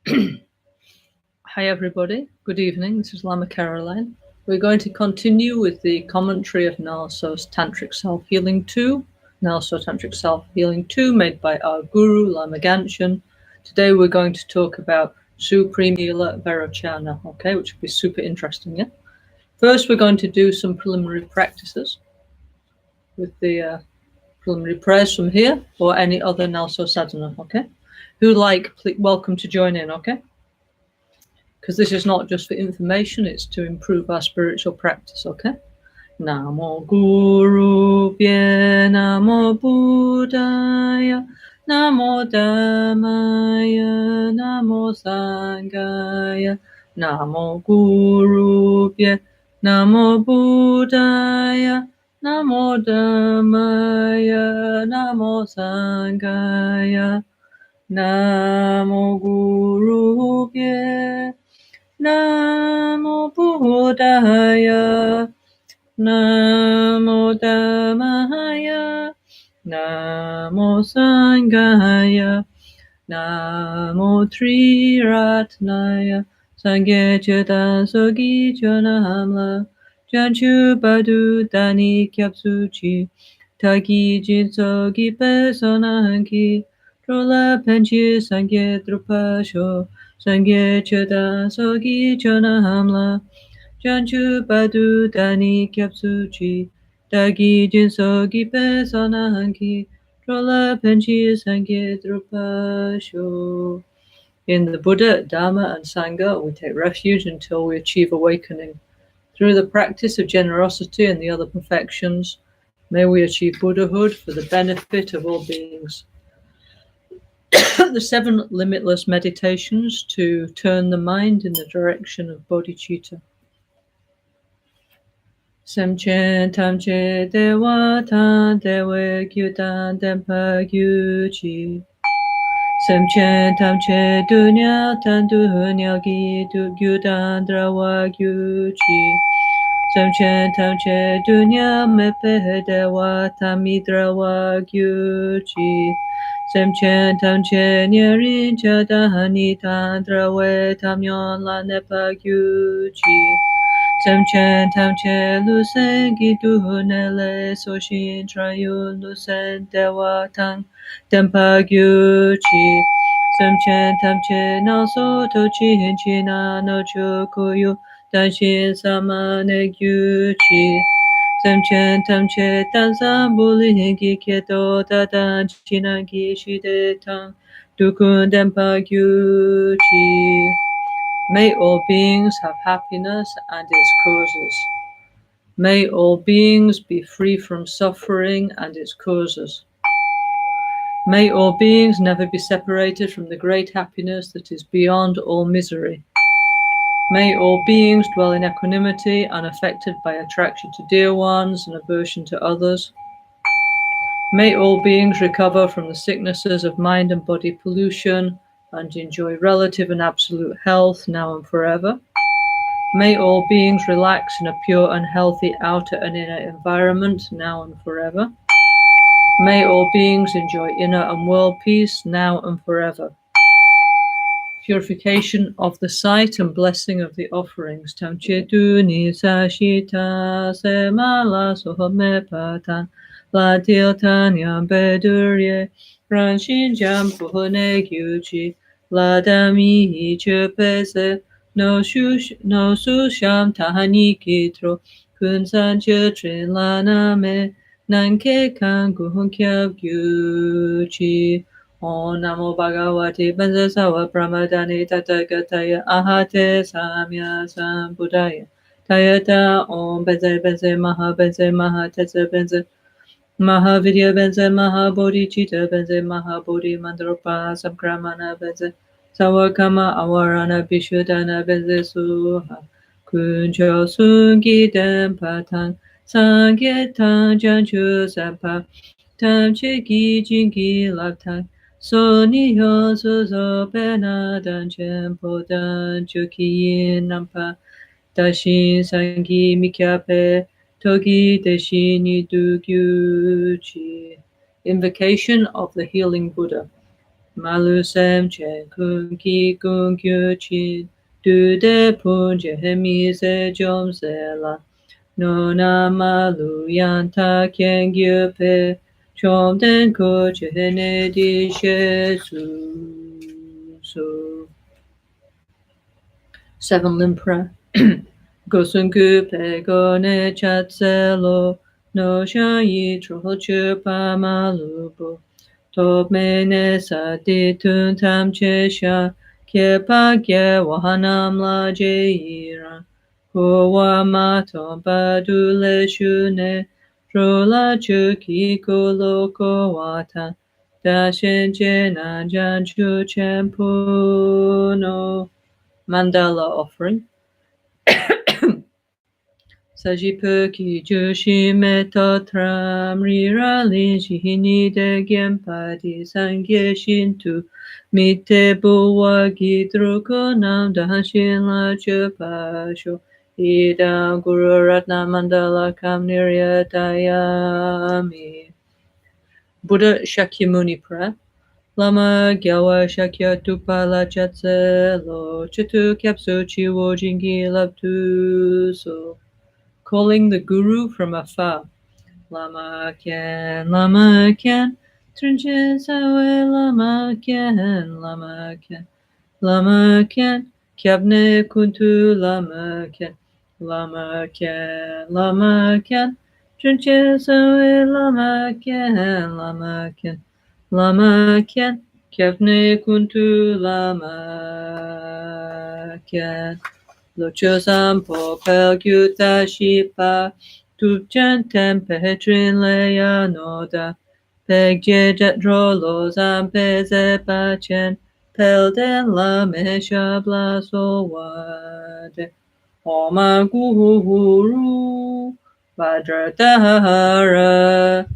Hi everybody, good evening, this is Lama Caroline. We're going to continue with the commentary of NgalSo's Tantric Self-Healing 2, NgalSo Tantric Self-Healing 2, made by our guru, Lama Caroline. Today we're going to talk about Supreme Healer Vairochana, okay, which will be super interesting, yeah? First we're going to do some preliminary practices with the preliminary prayers from here, or any other NgalSo sadhana, okay? Please, welcome to join in, okay? Because this is not just for information, it's to improve our spiritual practice, okay? Namo Guru Pye, Namo Buddhaya, Namo Dhammaya, Namo Sanghaya, Namo Guru Pye, Namo Buddhaya, Namo Dhammaya, Namo Sanghaya, Namo Guru Pye, Namo Buddhaya, Namo Dhammaya, Namo Sanghaya, Namo Triratnaya, Sangye Chetan Sogi Chonamla, Janchu Badu Dani Kyapsuchi, Taki Jin Sogi Pesonanki, Trola Penchi Sangye Drupasho, Sangye Chetan Sogi Chonamla, Janchu Badu Dani Kyapsuchi, Dagi Jinsogi Pesonanki, Trola Penchi Sangye Drupasho. In the Buddha, Dharma, and Sangha, we take refuge until we achieve awakening. Through the practice of generosity and the other perfections, may we achieve Buddhahood for the benefit of all beings. The 7 limitless meditations to turn the mind in the direction of bodhicitta. Semchen tamche dewa tan dewe gyutan dempa gyuchi. Semchen tamche dunya tan dunya gi gyutan drawa gyuchi. Semchen tamche dunya mepe dewa tamidrawa gyuchi. Semchen tamche nyerin chadahani tandrawe tamyon la nepa gyuchi. Semchen tamche lusen gidunele soshin trayun lusen dewa tang dempa gyuchi. Semchen tamche NgalSo tochin china no chukuyu danshin samane gyuchi. Semchen tamche tansan bulingi keto dadan chinangi shide tang dukun dempa gyuchi. May all beings have happiness and its causes. May all beings be free from suffering and its causes. May all beings never be separated from the great happiness that is beyond all misery. May all beings dwell in equanimity, unaffected by attraction to dear ones and aversion to others. May all beings recover from the sicknesses of mind and body pollution and enjoy relative and absolute health now and forever. May all beings relax in a pure and healthy outer and inner environment now and forever. May all beings enjoy inner and world peace now and forever. Purification of the sight and blessing of the offerings. Tamche duni sashita semala sohome patan la tiltan yam bedurye ranshin jam puhone gyuchi la dami chepese no susham tahani kitro kun sanche trin la name nanke kan guhun kyab gyuchi. Om Namo Bhagavate Benzasawa Pramadani Tathagataya Ahate Samya Sambuddhaya Tayata Om Benze Benze Maha Tetse Benze Mahavidya Benze Mahabodhicitta Benze Mahabodhi Mandropa Samkramana Benze Sawakama Awarana Vishuddhana Benze Suha Kuncho Sungi Dempatang Sanketang Janchu Sampa Tamche Jingi Laptang So niho suzo pena danchen po danchu kiyin nampa dashin sangi mikyape togi deshini dugyuchi. Invocation of the Healing Buddha. Malu sem chen kun ki kun kyu chin. Du de pun je mi se jom se la. No na malu yan ta kien gyu pe. Chom den ko che ne di she su. Seven limb prayer. Gosungu pe go ne chat se lo. No sha yi tro chu pa malubo. Top me ne sa di tun tam che sha. Ke pa ke wahanam la je ira. Ko wa ma tom pa du le shu ne. Ro la chu ki ko lo ko wa ta. Da shen je nan jan chu chen pu no. Mandala offering. Sajipu ki jushi metta tram rira lin shihini de genpa di sangye shintu mitte buwa gidruko nam dahanshin la chupasho ida guru ratna mandala kam nirya dayami. Buddha Shakyamuni prayer. Lama gyawa shakya tupa la chatse lo chitu kyapsu chiwo jingi labtu so. Calling the guru from afar. Lama Kyan, Trinchen Sawe Lama Kyan, Kyabne Kuntu Lama Kyan, Trinchen Sawe Lama Kyan, Kyabne Kuntu Lama Kyan. Locho sampo pel gyuta shipa, tupchan tempe trin leya noda, peg jejet drolo zampe zepachen, pel den la mesha blaso wade, oma guru, vajratahara,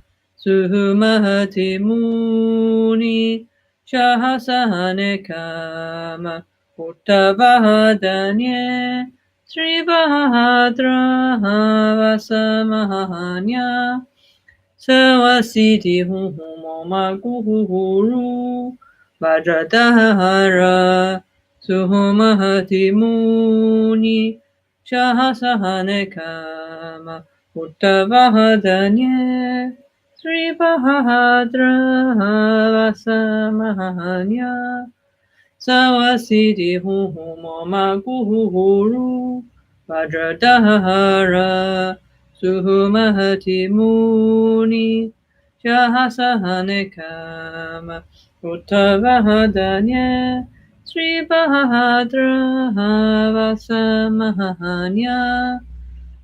suhumahati muni, shahasahane kama, Uttavahadanye Sri Bahadra Vasamahanya Sawasiti Humoma Guru Vajradhara Suhumahati Muni Shahasahane Kama Uttavahadanye Sri Bahadra Vasamahanya Sawasiti Humoma Guru Vajradhara Suhumahati Muni Shahasahane Kama Uttavahadanye Sri Bahadra Vasamahanya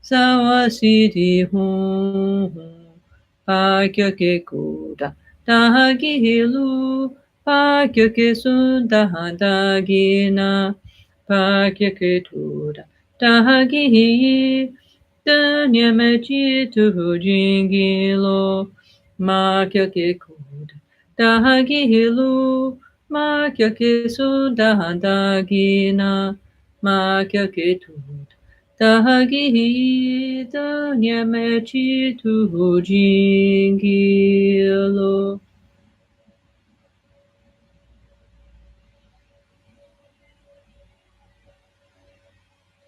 Sawasiti Pakyake Kuda Dahagilu Pakyake Sundahadagina Pakyake Tuda Dahagihi Danyamechi Tuhujingilo Makyake Kuda Dahagilu Makyake Sundahadagina Makyake Tuda Tahagi Danyamechi Tuhujingilo.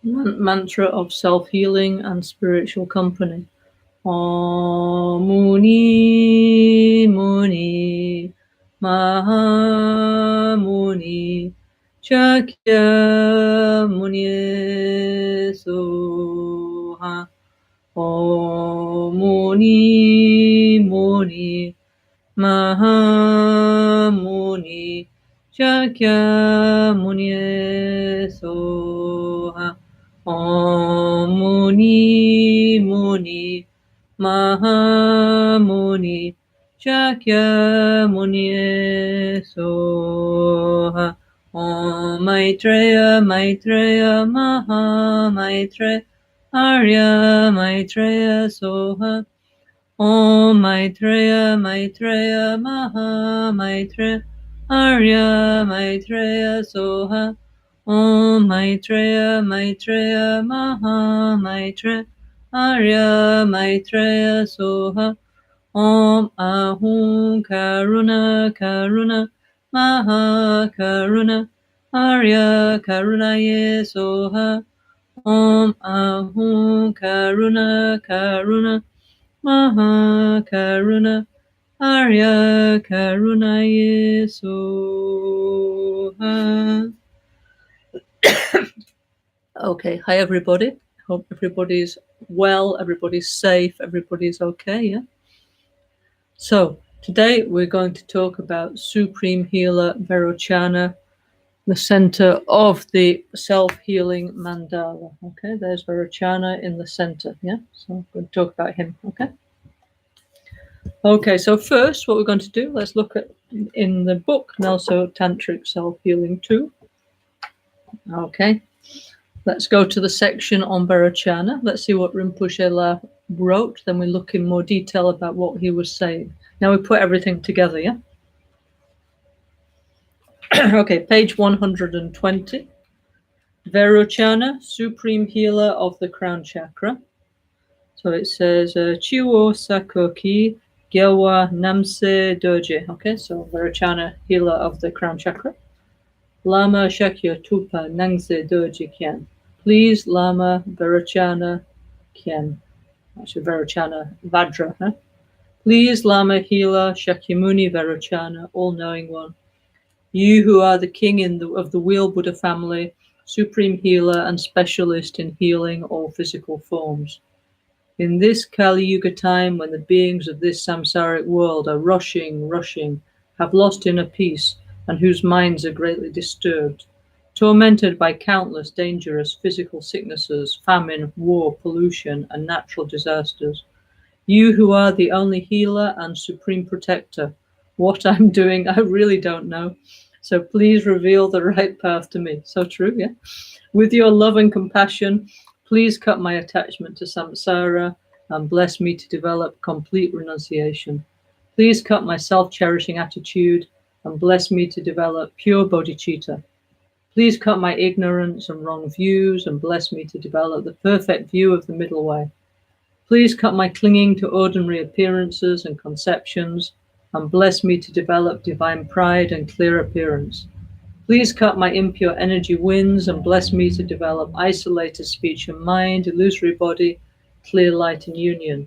Mantra of self-healing and spiritual company. Om Muni Muni Maha Muni Shakya Muni Soha Om Muni Muni Maha Muni Shakya Muni Soha Om Muni Muni Maha Muni Shakya Muni Soha Om Maitreya Maitreya Maha Maitreya Arya Maitreya Soha Om Maitreya Maitreya Maha Maitreya Arya Maitreya Soha Om Maitreya Maitreya Maha Maitreya Arya Maitreya Soha Om Ahum Karuna Karuna Maha Karuna Arya Karunaye Soha Om Ahum Karuna Karuna Maha Karuna Arya Karunaye Soha. Okay, hi everybody. Hope everybody's well, everybody's safe, everybody's okay, yeah? So, today we're going to talk about Supreme Healer Vairochana, the center of the self-healing mandala. Okay, there's Vairochana in the center, yeah? So I'm going to talk about him, okay? Okay, so first what we're going to do, let's look at in the book, NgalSo Tantric Self-Healing 2. Okay, let's go to the section on Vairochana. Let's see what Rinpoche wrote, then we look in more detail about what he was saying. Now we put everything together, yeah? Okay, page 120. Vairochana, Supreme Healer of the Crown Chakra. So it says, Chiwo Sakoki Gyewa Namse Doje. Okay, so Vairochana, Healer of the Crown Chakra. Lama Shakya Tupa Nangse Doje Kien. Please, Lama Vairochana Kien. Actually, Vairochana Vajra. Huh? Please, Lama Healer Shakyamuni Vairochana, all-knowing one. You who are the king of the Wheel Buddha family, supreme healer and specialist in healing all physical forms. In this Kali Yuga time, when the beings of this samsaric world are rushing, have lost inner peace, and whose minds are greatly disturbed, tormented by countless dangerous physical sicknesses, famine, war, pollution, and natural disasters, you who are the only healer and supreme protector, what I'm doing, I really don't know. So please reveal the right path to me. So true, yeah? With your love and compassion, please cut my attachment to samsara and bless me to develop complete renunciation. Please cut my self-cherishing attitude and bless me to develop pure bodhicitta. Please cut my ignorance and wrong views and bless me to develop the perfect view of the middle way. Please cut my clinging to ordinary appearances and conceptions and bless me to develop divine pride and clear appearance. Please cut my impure energy winds and bless me to develop isolated speech and mind, illusory body, clear light and union.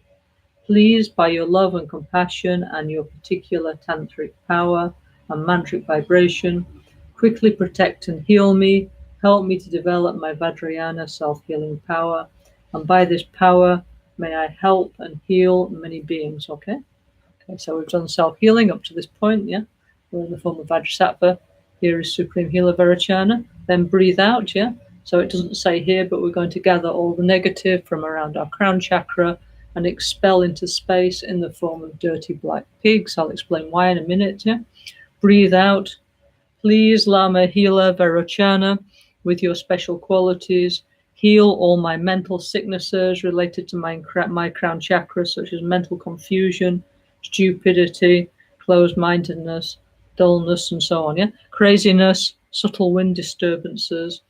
Please, by your love and compassion and your particular tantric power and mantric vibration, quickly protect and heal me, help me to develop my Vajrayana self-healing power, and by this power, may I help and heal many beings, okay? Okay, so we've done self-healing up to this point, yeah? We're in the form of Vajrasattva. Here is Supreme Healer Vairochana. Then breathe out, yeah? So it doesn't say here, but we're going to gather all the negative from around our crown chakra and expel into space in the form of dirty black pigs. I'll explain why in a minute, yeah? Breathe out. Please, Lama Healer Vairochana, with your special qualities, heal all my mental sicknesses related to my crown chakra, such as mental confusion, stupidity, closed-mindedness, dullness, and so on, yeah? Craziness, subtle wind disturbances,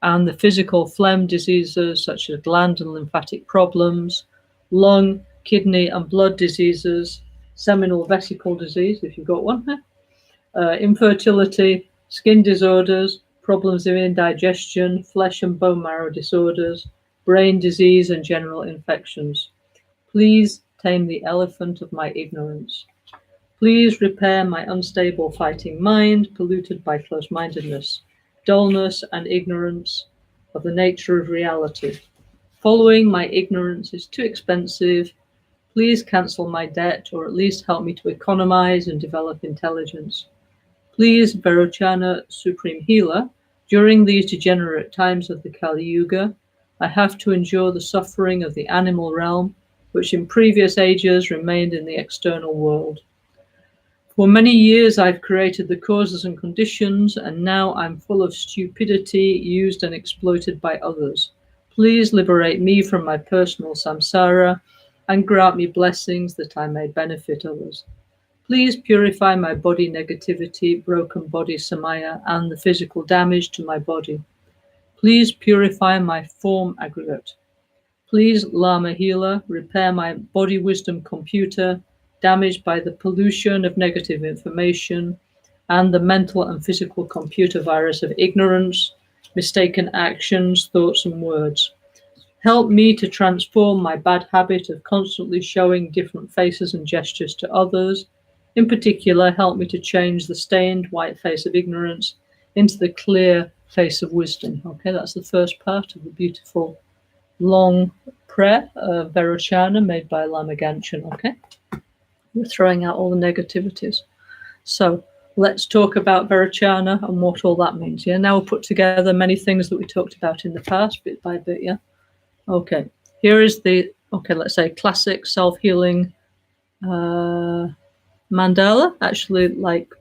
and the physical phlegm diseases such as gland and lymphatic problems, lung, kidney, and blood diseases, seminal vesicle disease, if you've got one, infertility, skin disorders, problems of indigestion, flesh and bone marrow disorders, brain disease, and general infections. Please tame the elephant of my ignorance. Please repair my unstable fighting mind, polluted by close-mindedness, dullness, and ignorance of the nature of reality. Following my ignorance is too expensive. Please cancel my debt, or at least help me to economize and develop intelligence. Please, Vairochana, Supreme Healer, during these degenerate times of the Kali Yuga, I have to endure the suffering of the animal realm, which in previous ages remained in the external world. For many years I've created the causes and conditions, and now I'm full of stupidity used and exploited by others. Please liberate me from my personal samsara and grant me blessings that I may benefit others. Please purify my body negativity, broken body samaya, and the physical damage to my body. Please purify my form aggregate. Please, Lama Healer, repair my body wisdom computer, damaged by the pollution of negative information, and the mental and physical computer virus of ignorance, mistaken actions, thoughts, and words. Help me to transform my bad habit of constantly showing different faces and gestures to others. In particular, help me to change the stained white face of ignorance into the clear face of wisdom. Okay, that's the first part of the beautiful long prayer of Vairochana made by Lama Caroline. Okay, we're throwing out all the negativities. So let's talk about Vairochana and what all that means. Yeah, now we'll put together many things that we talked about in the past, bit by bit. Yeah. Okay, here is the, let's say classic self-healing mandala, actually like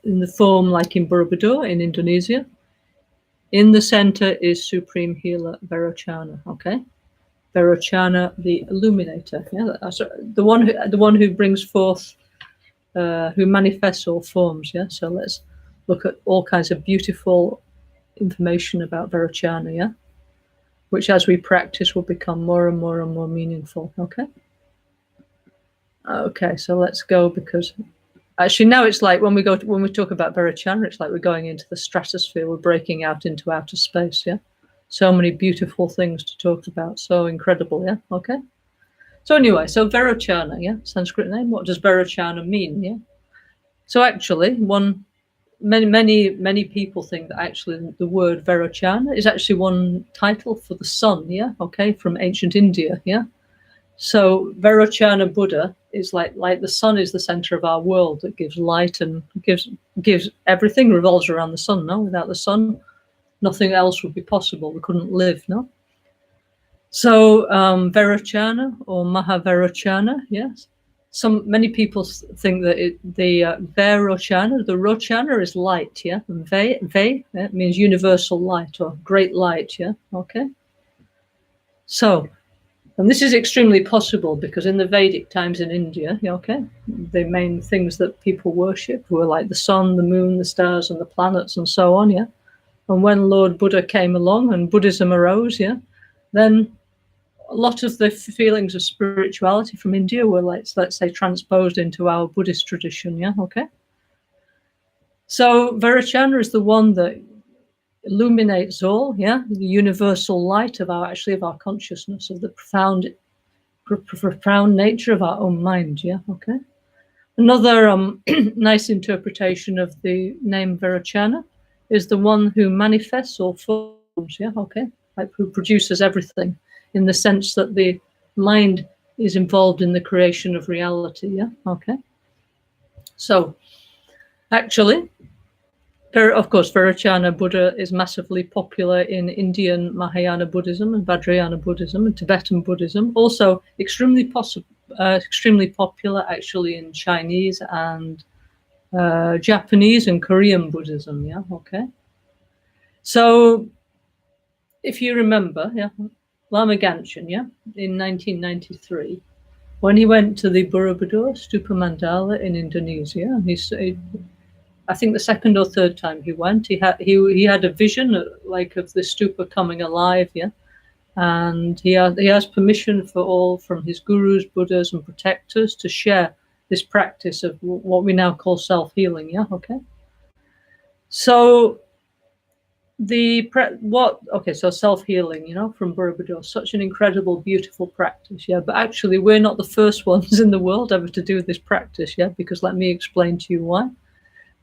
in the form like in Borobudur in Indonesia. In the center is Supreme Healer Vairochana, okay? Vairochana, the illuminator, yeah, the one who brings forth, who manifests all forms, yeah? So let's look at all kinds of beautiful information about Vairochana, yeah? Which as we practice will become more and more and more meaningful, okay? Okay, so let's go, because actually now it's like when we talk about Vairochana, it's like we're going into the stratosphere, we're breaking out into outer space, yeah? So many beautiful things to talk about, so incredible, yeah? Okay. So anyway, so Vairochana, yeah, Sanskrit name. What does Vairochana mean, yeah? So actually, many people think that actually the word Vairochana is actually one title for the sun, yeah, okay, from ancient India, yeah. So Vairochana Buddha is like the sun is the center of our world that gives light and gives everything revolves around the sun. No, without the sun, nothing else would be possible. We couldn't live. No. So Vairochana or Mahavairochana, yes. Many people think that the Vairochana, the Rochana is light, yeah. And Vai means universal light or great light, yeah. Okay. So. And this is extremely possible because in the Vedic times in India, okay, the main things that people worship were like the sun, the moon, the stars, and the planets, and so on, yeah. And when Lord Buddha came along and Buddhism arose, yeah, then a lot of the feelings of spirituality from India were, let's say, transposed into our Buddhist tradition, yeah, okay. So Vairochana is the one that illuminates all, yeah, the universal light of our consciousness, of the profound nature of our own mind, yeah, okay. Another nice interpretation of the name Vairochana is the one who manifests all forms, yeah, okay, like who produces everything, in the sense that the mind is involved in the creation of reality, yeah, okay. So actually, of course, Vairochana Buddha is massively popular in Indian Mahayana Buddhism and Vajrayana Buddhism and Tibetan Buddhism. Also extremely popular actually in Chinese and Japanese and Korean Buddhism. Yeah, okay. So if you remember, yeah, Lama Caroline, yeah, in 1993, when he went to the Borobudur Stupa Mandala in Indonesia, I think the second or third time he went, he had a vision of the stupa coming alive, yeah, and he has permission from his gurus, Buddhas, and protectors to share this practice of what we now call self-healing, yeah, okay. So so self-healing, from Borobudur, such an incredible, beautiful practice, yeah. But actually, we're not the first ones in the world ever to do this practice, yeah. Because let me explain to you why.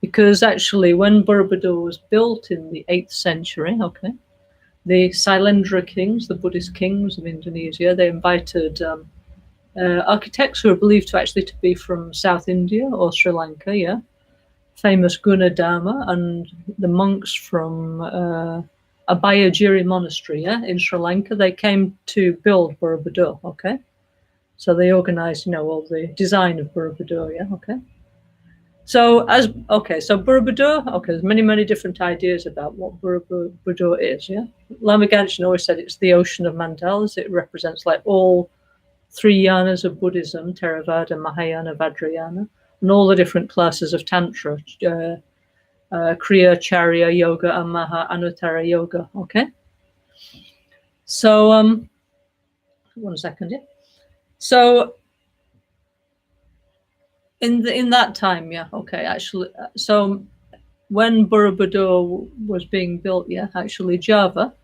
Because actually, when Borobudur was built in the 8th century, okay, the Sailendra kings, the Buddhist kings of Indonesia, they invited architects who are believed to be from South India or Sri Lanka, yeah, famous Gunadharma, and the monks from Abhayagiri monastery, yeah, in Sri Lanka. They came to build Borobudur, okay. So they organized, all the design of Borobudur, yeah, okay. So Borobudur, there's many different ideas about what Borobudur is, yeah. Lama Caroline always said it's the ocean of mandalas. It represents like all 3 yanas of Buddhism, Theravada, Mahayana, Vajrayana, and all the different classes of Tantra, Kriya, Charya, Yoga, and Maha Anuttara Yoga, okay. So, 1 second, yeah. So, in that time, yeah, okay, actually, so when Borobudur was being built, actually Java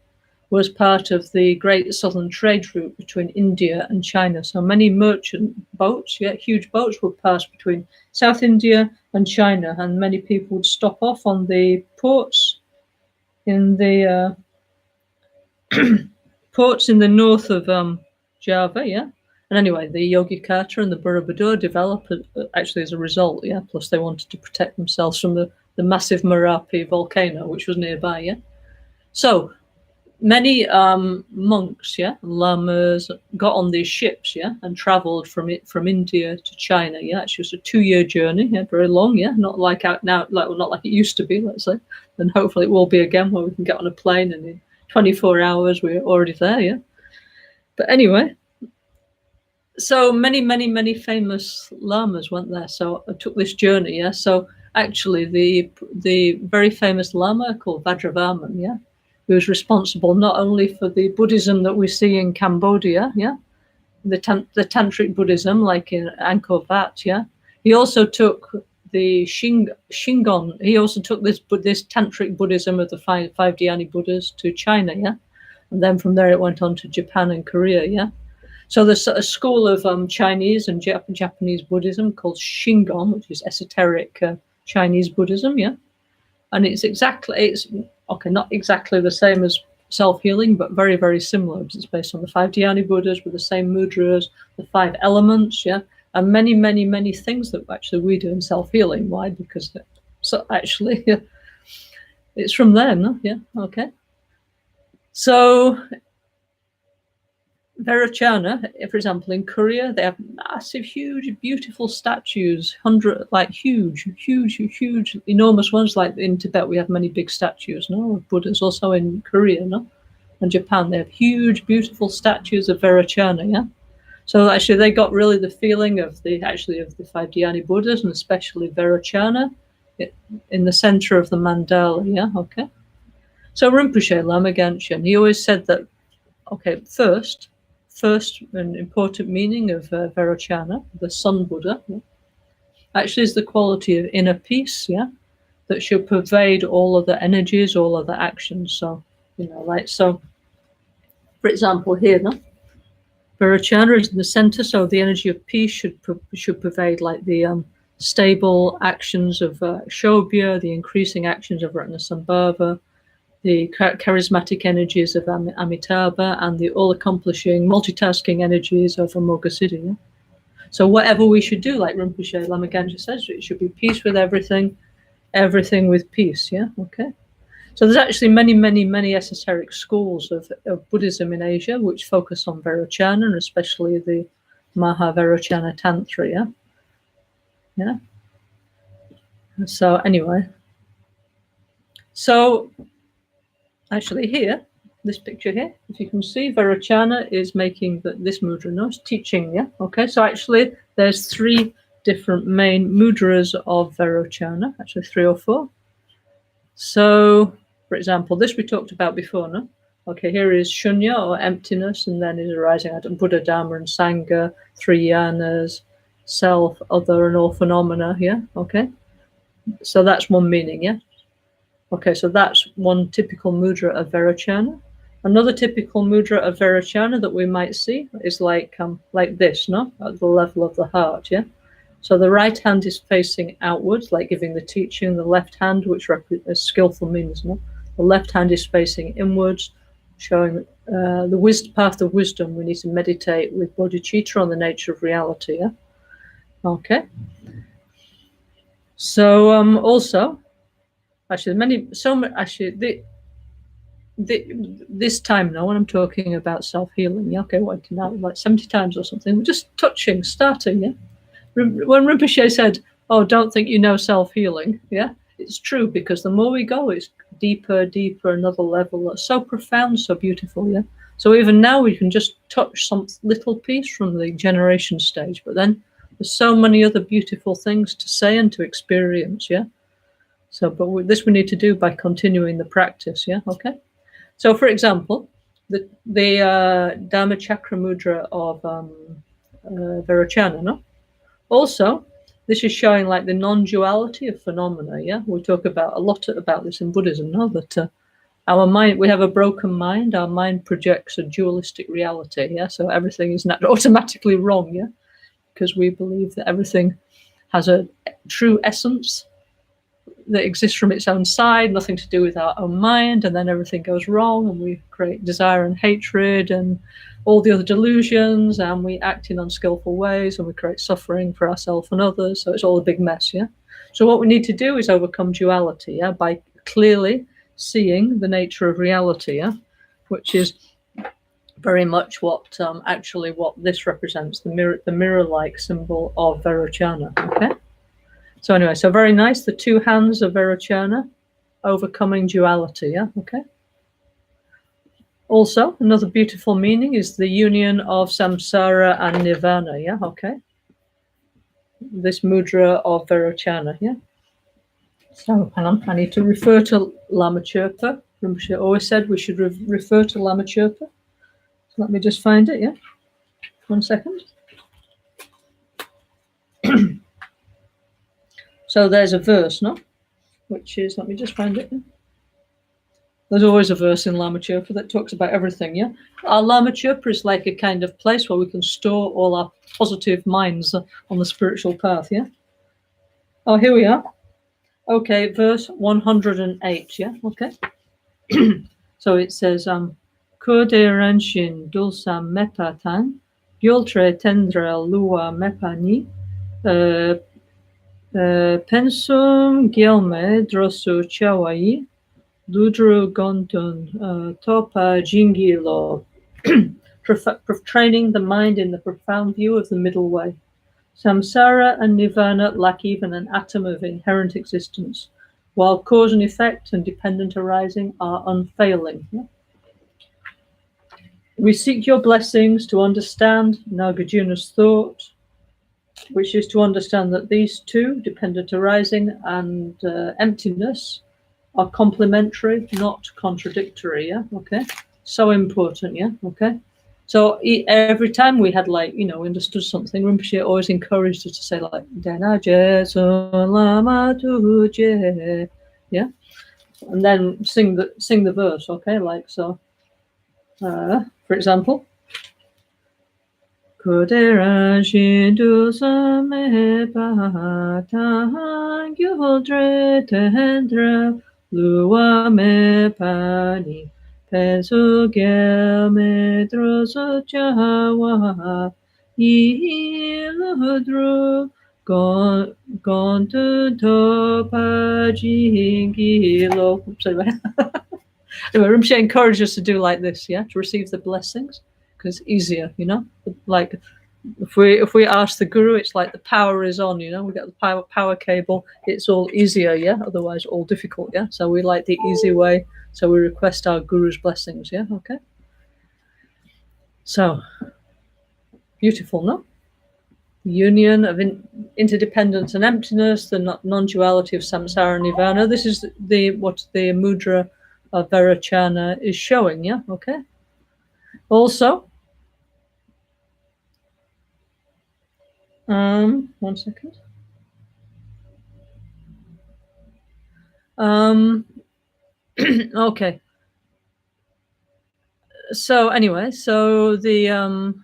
was part of the Great Southern Trade Route between India and China. So many merchant boats, huge boats, would pass between South India and China, and many people would stop off on the ports in the north of Java, And anyway, the Yogyakarta and the Borobudur developed actually as a result, Plus they wanted to protect themselves from the massive Merapi volcano, which was nearby, So many monks, lamas, got on these ships, and travelled from India to China, It's just a 2-year journey, very long, not like out now, not like it used to be, let's say. And hopefully it will be again, where we can get on a plane and in 24 hours we're already there, But anyway, so many famous lamas went there. So I took this journey, So actually, the very famous lama called Vajravarman, who was responsible not only for the Buddhism that we see in Cambodia, the Tantric Buddhism, like in Angkor Wat, He also took the Shingon. He also took this Tantric Buddhism of the five Dhyani Buddhas to China, And then from there it went on to Japan and Korea, So there's a school of Chinese and Japanese Buddhism called Shingon, which is esoteric Chinese Buddhism, And it's not exactly the same as self-healing, but very, very similar. It's based on the 5 Dhyani Buddhas with the same mudras, the 5 elements, and many things that actually we do in self-healing. Why? Because actually it's from there, no? Okay. So Vairochana, for example, in Korea, they have massive, huge, beautiful statues, huge, enormous ones. Like in Tibet, we have many big statues, of Buddhas. Also in Korea, and Japan, they have huge, beautiful statues of Vairochana, So actually, they got really the feeling of the 5 Dhyani Buddhas, and especially Vairochana, in the center of the mandala, Okay. So Rinpoche, Lama Genshin, he always said that, first, an important meaning of Vairochana, the Sun Buddha, actually is the quality of inner peace, that should pervade all of the energies, all of the actions. So, so, for example, here, Vairochana is in the center, so the energy of peace should pervade like the stable actions of Shobhya, the increasing actions of Ratnasambhava, the charismatic energies of Amitabha, and the all-accomplishing, multitasking energies of Amoghasiddhi. So whatever we should do, like Rinpoche Lama Genshin says, it should be peace with everything with peace, Okay. So there's actually many esoteric schools of Buddhism in Asia which focus on Vairochana, and especially the Mahavairochana Tantra, Yeah. So anyway, so actually here, this picture here, if you can see, Vairochana is making this mudra, it's teaching, Okay, so actually there's 3 different main mudras of Vairochana, actually 3 or 4. So, for example, this we talked about before, no? Okay, here is Shunya, or emptiness, and then is arising out of Buddha, Dharma, and Sangha, 3 yanas, self, other, and all phenomena, Okay? So that's one meaning, Okay, so that's one typical mudra of Vairochana. Another typical mudra of Vairochana that we might see is like this, no? At the level of the heart, So the right hand is facing outwards, like giving the teaching. The left hand, which represents skillful means, no? The left hand is facing inwards, showing the path of wisdom. We need to meditate with bodhicitta on the nature of reality, Okay. So also, actually, this time now, when I'm talking about self-healing, okay, what now, like 70 times or something, we're just touching, starting, When Rinpoche said, "Oh, don't think you know self-healing," it's true, because the more we go, it's deeper, another level. That's so profound, so beautiful, So even now, we can just touch some little piece from the generation stage, but then there's so many other beautiful things to say and to experience, So, but this we need to do by continuing the practice, Okay. So, for example, the Dhamma Chakra Mudra of Vairochana, no? Also, This is showing like the non-duality of phenomena. Yeah, we talk about a lot about this in Buddhism. No, that our mind, we have a broken mind. Our mind projects a dualistic reality. Yeah, so everything is not automatically wrong. Yeah, because we believe that everything has a true essence that exists from its own side, nothing to do with our own mind, and then everything goes wrong, and we create desire and hatred and all the other delusions, and we act in unskillful ways, and we create suffering for ourselves and others. So it's all a big mess. Yeah. So what we need to do is overcome duality. Yeah, by clearly seeing the nature of reality. Yeah, which is very much what actually what this represents, the mirror-like symbol of Vairochana. Okay. So anyway, so very nice. The two hands of Vairochana, overcoming duality. Yeah. Okay. Also, another beautiful meaning is the union of samsara and nirvana. Yeah. Okay. This mudra of Vairochana. Yeah. So hang on, I need to refer to Lama Chirpa. Rinpoche always said we should refer to Lama Chirpa. So let me just find it. Yeah. 1 second. So there's a verse, no? Which is, let me just find it. There's always a verse in Lama Chirpa that talks about everything, yeah? Our Lama Chirpa is like a kind of place where we can store all our positive minds on the spiritual path, yeah? Oh, here we are. Okay, verse 108, yeah? Okay. So it says, Kuderanshin dulsam mepatan, yultre tendrel lua mepani, pensum gilme drosu chawai, Ludru Gontun Topa Jingilo, training the mind in the profound view of the middle way. Samsara and Nirvana lack even an atom of inherent existence, while cause and effect and dependent arising are unfailing. Yeah? We seek your blessings to understand Nagarjuna's thought, which is to understand that these two, dependent arising and emptiness, are complementary, not contradictory. Yeah. Okay. So important. Yeah. Okay. So every time we had we understood something, Rinpoche always encouraged us to say like Dena Je Lama Tuje. Yeah. And then sing the verse. Okay. Like so. For example. Kudera Shindu Same Patan Gyuldre Tendra Lua Me Pani Pensu Gel Me Drosu Jawa Iludru Gontu Topa Jingilo. Anyway, Rinpoche encouraged us to do like this, yeah, to receive the blessings, because it's easier, like if we ask the guru, it's like the power is on, we get the power cable, it's all easier, yeah, otherwise all difficult, yeah. So we like the easy way, so we request our guru's blessings, yeah. Okay, so beautiful, no? Union of interdependence and emptiness, the non-duality of samsara and nirvana. This is what the mudra of Vairochana is showing, yeah. Okay. Also, 1 second. Okay. So anyway, so the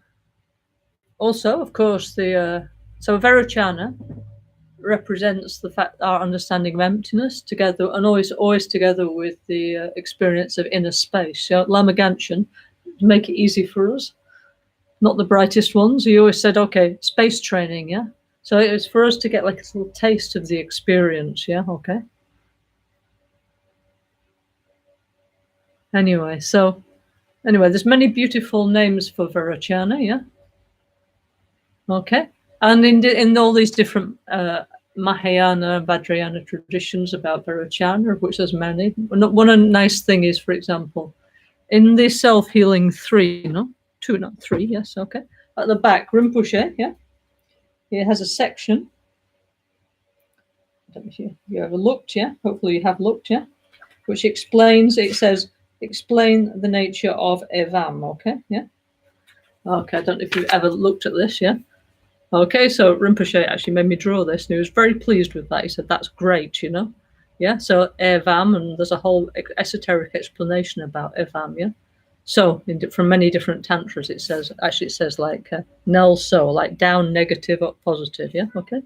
also, of course, the so Vairochana represents the fact our understanding of emptiness together, and always together with the experience of inner space. So Lama Ganshan, to make it easy for us, not the brightest ones, he always said, okay, space training, yeah. So it was for us to get like a little taste of the experience, yeah. Okay. Anyway, there's many beautiful names for Vairochana, yeah. Okay, and in all these different Mahayana, Vajrayana traditions about Vairochana, of which there's many. One nice thing is, for example, in the Self-Healing 3, no? 2, not 3, yes, okay. At the back, Rinpoche, yeah, he has a section. I don't know if you ever looked, yeah? Hopefully you have looked, yeah? Which explains, it says, explain the nature of Evam, okay, yeah? Okay, I don't know if you've ever looked at this, yeah? Okay, so Rinpoche actually made me draw this, and he was very pleased with that. He said, "That's great, you know." Yeah, so Evam, and there's a whole esoteric explanation about Evam, yeah. So, from many different tantras, it says like NgalSo, like down, negative, up, positive, yeah, okay.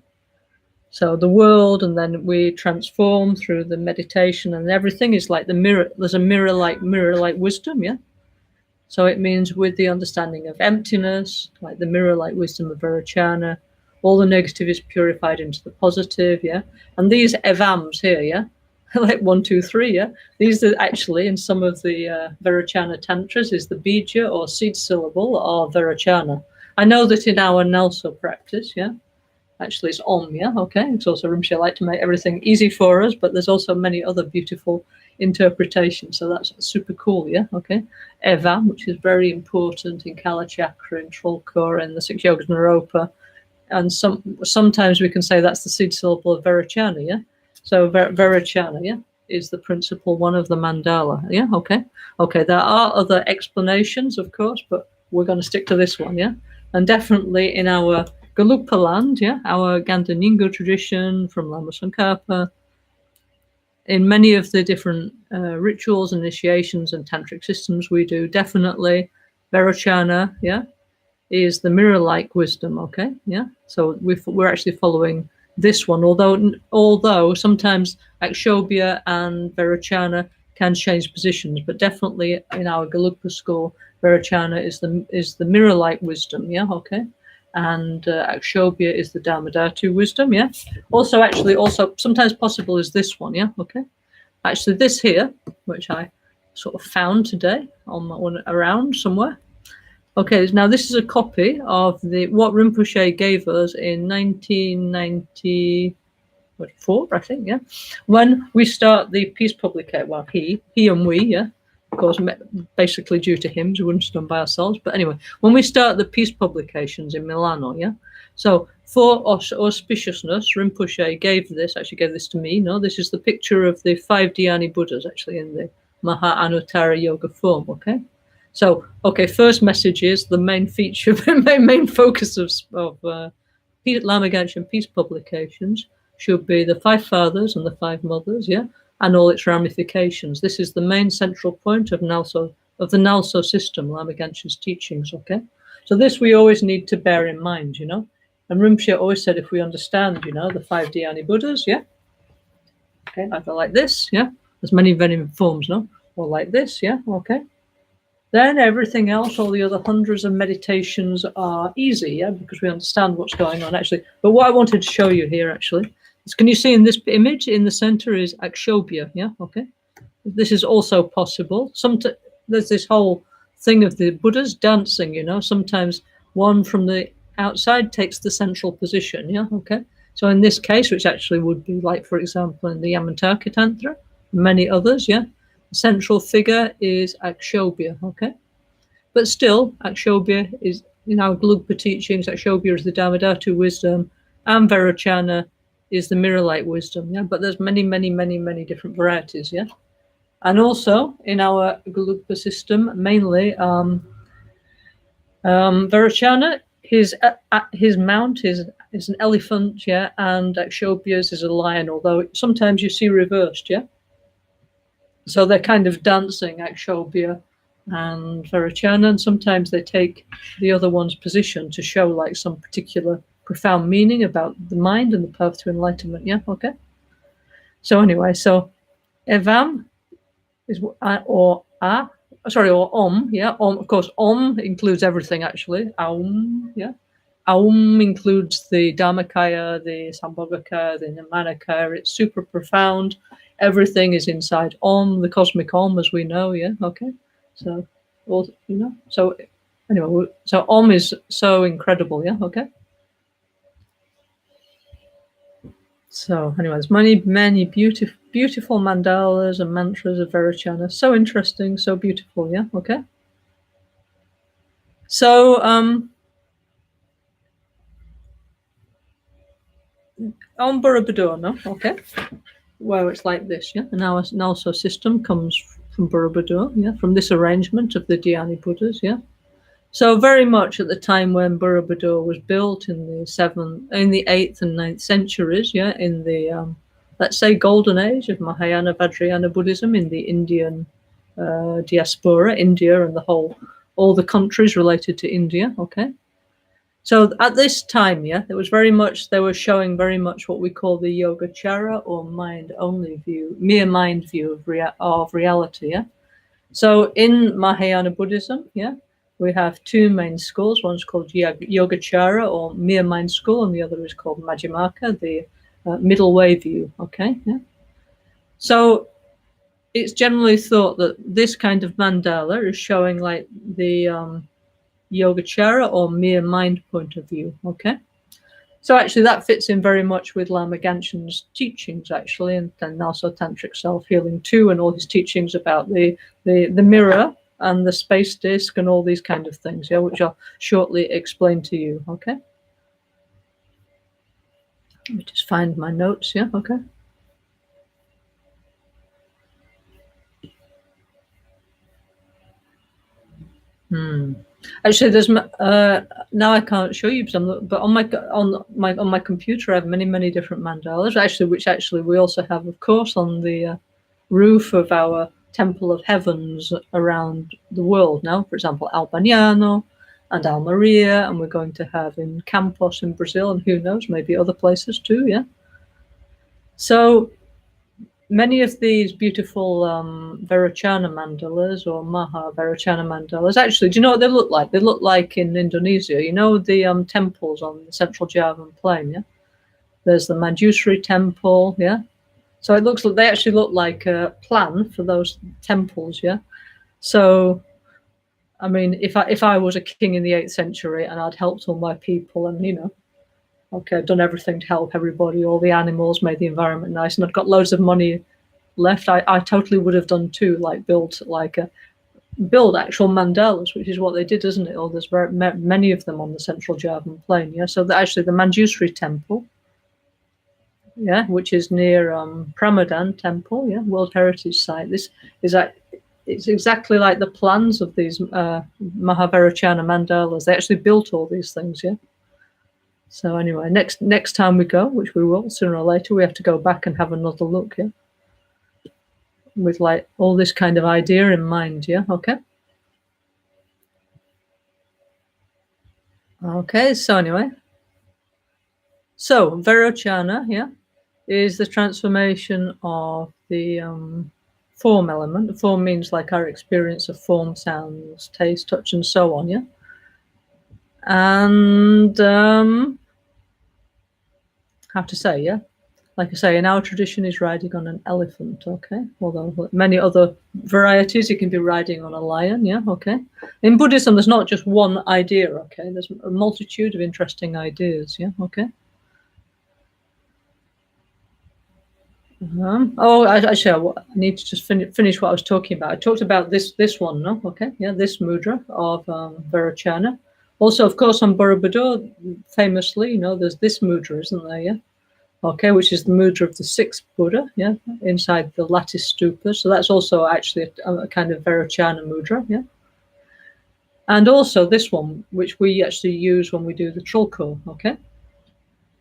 So the world, and then we transform through the meditation, and everything is like the mirror. There's a mirror-like wisdom, yeah. So it means with the understanding of emptiness, like the mirror-like wisdom of Vairochana, all the negative is purified into the positive, yeah. And these evams here, yeah, like 1, 2, 3, yeah. These are actually in some of the Vairochana tantras is the bija or seed syllable or Vairochana. I know that in our NgalSo practice, yeah. Actually, it's Om, yeah, okay. It's also Rinpoche like to make everything easy for us, but there's also many other beautiful interpretations, so that's super cool, yeah, okay. Evam, which is very important in Kala Chakra, in Trollkor, and the 6 Yogas Naropa, and sometimes we can say that's the seed syllable of Vairochana, yeah. So Vairochana, yeah, is the principal one of the mandala, yeah, okay. Okay, there are other explanations, of course, but we're going to stick to this one, yeah. And definitely in our Galupa land, yeah, our Gandaningo tradition from Lama Tsongkhapa, in many of the different rituals, initiations, and tantric systems we do, definitely Vairochana, yeah, is the mirror-like wisdom, okay, yeah. So we're actually following this one, although sometimes Akshobhya and Vairochana can change positions, but definitely in our Galupa school, Vairochana is the mirror-like wisdom, yeah, okay. And Akshobhya is the Dharmadhatu wisdom, yeah. Also sometimes possible is this one, yeah, okay. Actually, this here, which I sort of found today on my one around somewhere. Okay, now this is a copy of what Rinpoche gave us in 1994, I think, yeah. When we start the peace publication, well, he and we, yeah. Of course, basically due to him, we wouldn't have done by ourselves. But anyway, when we start the peace publications in Milano, yeah. So for auspiciousness, Rinpoche gave this to me. No, this is the picture of the 5 Dhyani Buddhas, actually, in the Maha Anuttara Yoga form, okay? So, okay, first message is the main feature, main focus of Lama Gangchen peace publications should be the 5 fathers and the 5 mothers, yeah, and all its ramifications. This is the main central point of the NgalSo system, Lama Gangchen's teachings, okay? So this we always need to bear in mind, you know. And Rinpoche always said if we understand, you know, the 5 Dhyani Buddhas, yeah, okay, either like this, yeah, there's many forms, no, or like this, yeah, okay. Then everything else, all the other hundreds of meditations are easy, yeah, because we understand what's going on, actually. But what I wanted to show you here, actually, is can you see in this image in the center is Akshobhya, yeah, okay. This is also possible. There's this whole thing of the Buddhas dancing, you know. Sometimes one from the outside takes the central position, yeah, okay. So in this case, which actually would be like, for example, in the Yamantaka Tantra, many others, yeah, the central figure is Akshobhya, okay. But still, Akshobhya is, in our Gelugpa teachings, Akshobhya is the Dharmadhatu wisdom, and Vairochana is the mirror-like wisdom, yeah. But there's many, many, many, many different varieties, yeah. And also in our Gelugpa system, mainly Vairochana, his mount is an elephant, yeah, and Akshobhya's is a lion, although sometimes you see reversed, yeah. So they're kind of dancing, Akshobhya and Vairochana, and sometimes they take the other one's position to show like some particular profound meaning about the mind and the path to enlightenment, yeah, okay. So anyway, so Evam is or Om, yeah. Om, of course, Om includes everything actually. Aum, yeah. Aum includes the Dharmakaya, the Sambhogakaya, the Nimanakaya. It's super profound. Everything is inside Om, the cosmic Om, as we know, yeah. Okay, so you know. So anyway, so Om is so incredible, yeah. Okay. So anyway, there's many beautiful mandalas and mantras of Vairochana. So interesting, so beautiful, yeah, okay. So Om Burabadurna, okay, where it's like this, yeah. And our NgalSo system comes from Borobudur, yeah, from this arrangement of the Dhyani Buddhas, yeah. So very much at the time when Borobudur was built in the 8th and 9th centuries, in the let's say golden age of Mahayana Vajrayana Buddhism in the Indian diaspora, India and all the countries related to India. Okay, so at this time, it was very much they were showing very much what we call the Yogacara or mind only view, mere mind view of reality. Yeah. So in Mahayana Buddhism, we have two main schools. One's called Yogacara or mere mind school, and the other is called Majjhimaka, the middle way view. Okay, yeah. So it's generally thought that this kind of mandala is showing like the Yogacara or mere mind point of view. Okay. So actually that fits in very much with Lama Ganshin's teachings, actually, and NgalSo Tantric Self-Healing too, and all his teachings about the mirror and the space disc and all these kind of things, which I'll shortly explain to you. Okay. Let me just find my notes. Okay. Actually, there's now I can't show you, but on my computer I have many different mandalas. Which we also have, of course, on the roof of our Temple of Heavens around the world now. For example, Albaniano and Almeria, and we're going to have in Campos in Brazil, and who knows, maybe other places too. Yeah. So many of these beautiful Vairochana mandalas or Maha Vairochana mandalas, actually, do you know what they look like? They look like in Indonesia, the temples on the Central Javan Plain, yeah? There's the Manjusri temple, yeah? So they actually look like a plan for those temples, yeah? So, I mean, if I was a king in the 8th century and I'd helped all my people and, okay, I've done everything to help everybody, all the animals, made the environment nice, and I've got loads of money left, I totally would have done too, like build actual mandalas, which is what they did, isn't it? Or there's many of them on the Central Javan Plain, yeah. So actually the Manjusri temple, yeah, which is near Pramadan temple, yeah, World Heritage Site. This is it's exactly like the plans of these Mahavairochana mandalas. They actually built all these things, yeah. So anyway, next time we go, which we will sooner or later, we have to go back and have another look, yeah, with like all this kind of idea in mind, yeah. Okay. Okay, so anyway, so Vairochana, yeah, is the transformation of the form element. The form means like our experience of form, sounds, taste, touch, and so on, yeah. And how to say, yeah, like I say, in our tradition is riding on an elephant, okay? Although many other varieties, you can be riding on a lion, yeah, okay? In Buddhism, there's not just one idea, okay? There's a multitude of interesting ideas, yeah, okay? Actually, I need to just finish what I was talking about. I talked about this one, no? Okay, yeah, this mudra of Vairochana. Also, of course, on Borobudur, famously, there's this mudra, isn't there, yeah? Okay, which is the mudra of the 6th Buddha, yeah, inside the lattice stupa. So that's also actually a kind of Vairochana mudra, yeah. And also this one, which we actually use when we do the Trilko, okay.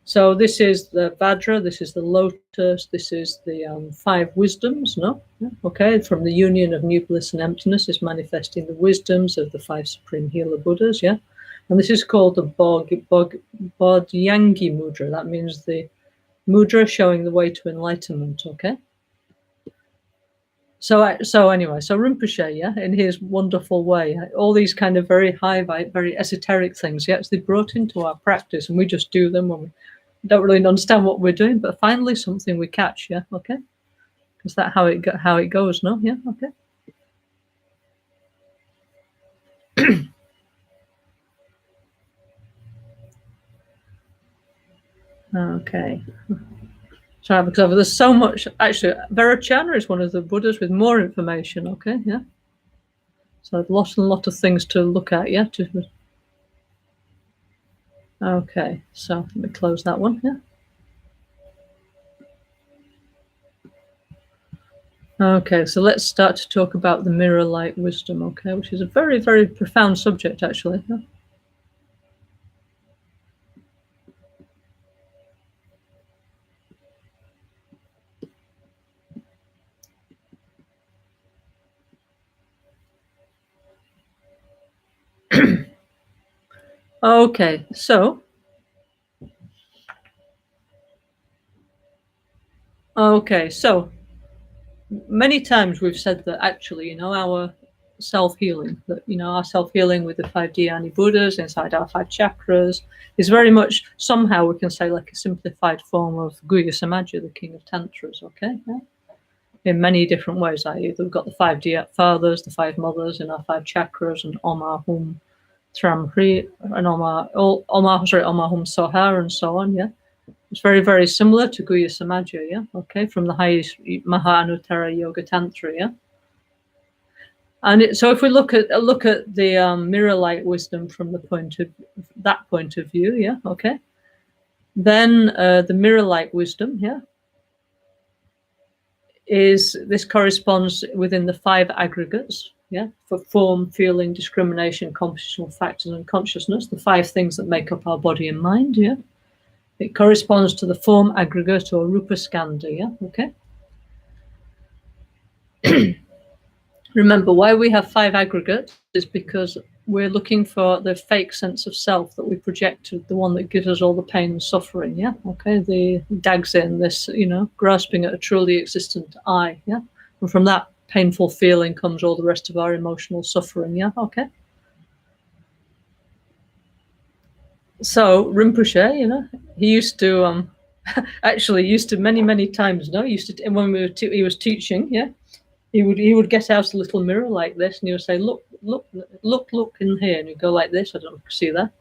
So this is the Vajra, this is the lotus, this is the 5 wisdoms, no? Yeah. Okay, from the union of new bliss and emptiness is manifesting the wisdoms of the 5 supreme healer Buddhas, yeah? And this is called the Bodhyangi mudra. That means the mudra showing the way to enlightenment, okay? So anyway, so Rinpoche, yeah, in his wonderful way, all these kind of very high, very esoteric things he actually brought into our practice, and we just do them when we don't really understand what we're doing, but finally something we catch, yeah, okay? Is that how it goes, no? Yeah, okay. Okay. Sorry, because there's so much. Actually, Vairochana is one of the Buddhas with more information, okay, yeah? So a lot of things to look at, yeah? Okay, so let me close that one, yeah? Okay, so let's start to talk about the mirror light wisdom, okay, which is a very, very profound subject, actually. Okay, so many times we've said that actually, our self-healing, our self-healing with the 5 Dhyani Buddhas inside our 5 chakras is very much, somehow we can say, like a simplified form of Guhya Samaja, the king of tantras, okay? Yeah? In many different ways. We've got the 5 fathers, the 5 mothers in our 5 chakras, and Oma Hum Tram Hri, and Oma Hum Sohar, and so on, yeah? It's very, very similar to Guhya Samaja, yeah? Okay, from the highest Maha Yoga Tantra, yeah? And so if we look at the mirror light wisdom from that point of view, yeah, okay, then the mirror light wisdom, yeah, this corresponds within the 5 aggregates, yeah, for form, feeling, discrimination, compositional factors, and consciousness, the 5 things that make up our body and mind, yeah. It corresponds to the form aggregate or rupa skandha, yeah, okay. Remember, why we have 5 aggregates is because we're looking for the fake sense of self that we project to the one that gives us all the pain and suffering, yeah? Okay, the Dagzin, this, grasping at a truly existent I, yeah? And from that painful feeling comes all the rest of our emotional suffering, yeah? Okay. So Rinpoche, he used to, many, many times, when he was teaching, yeah? He would get out a little mirror like this, and he would say, "Look in here," and he'd go like this. I don't know if you can see that.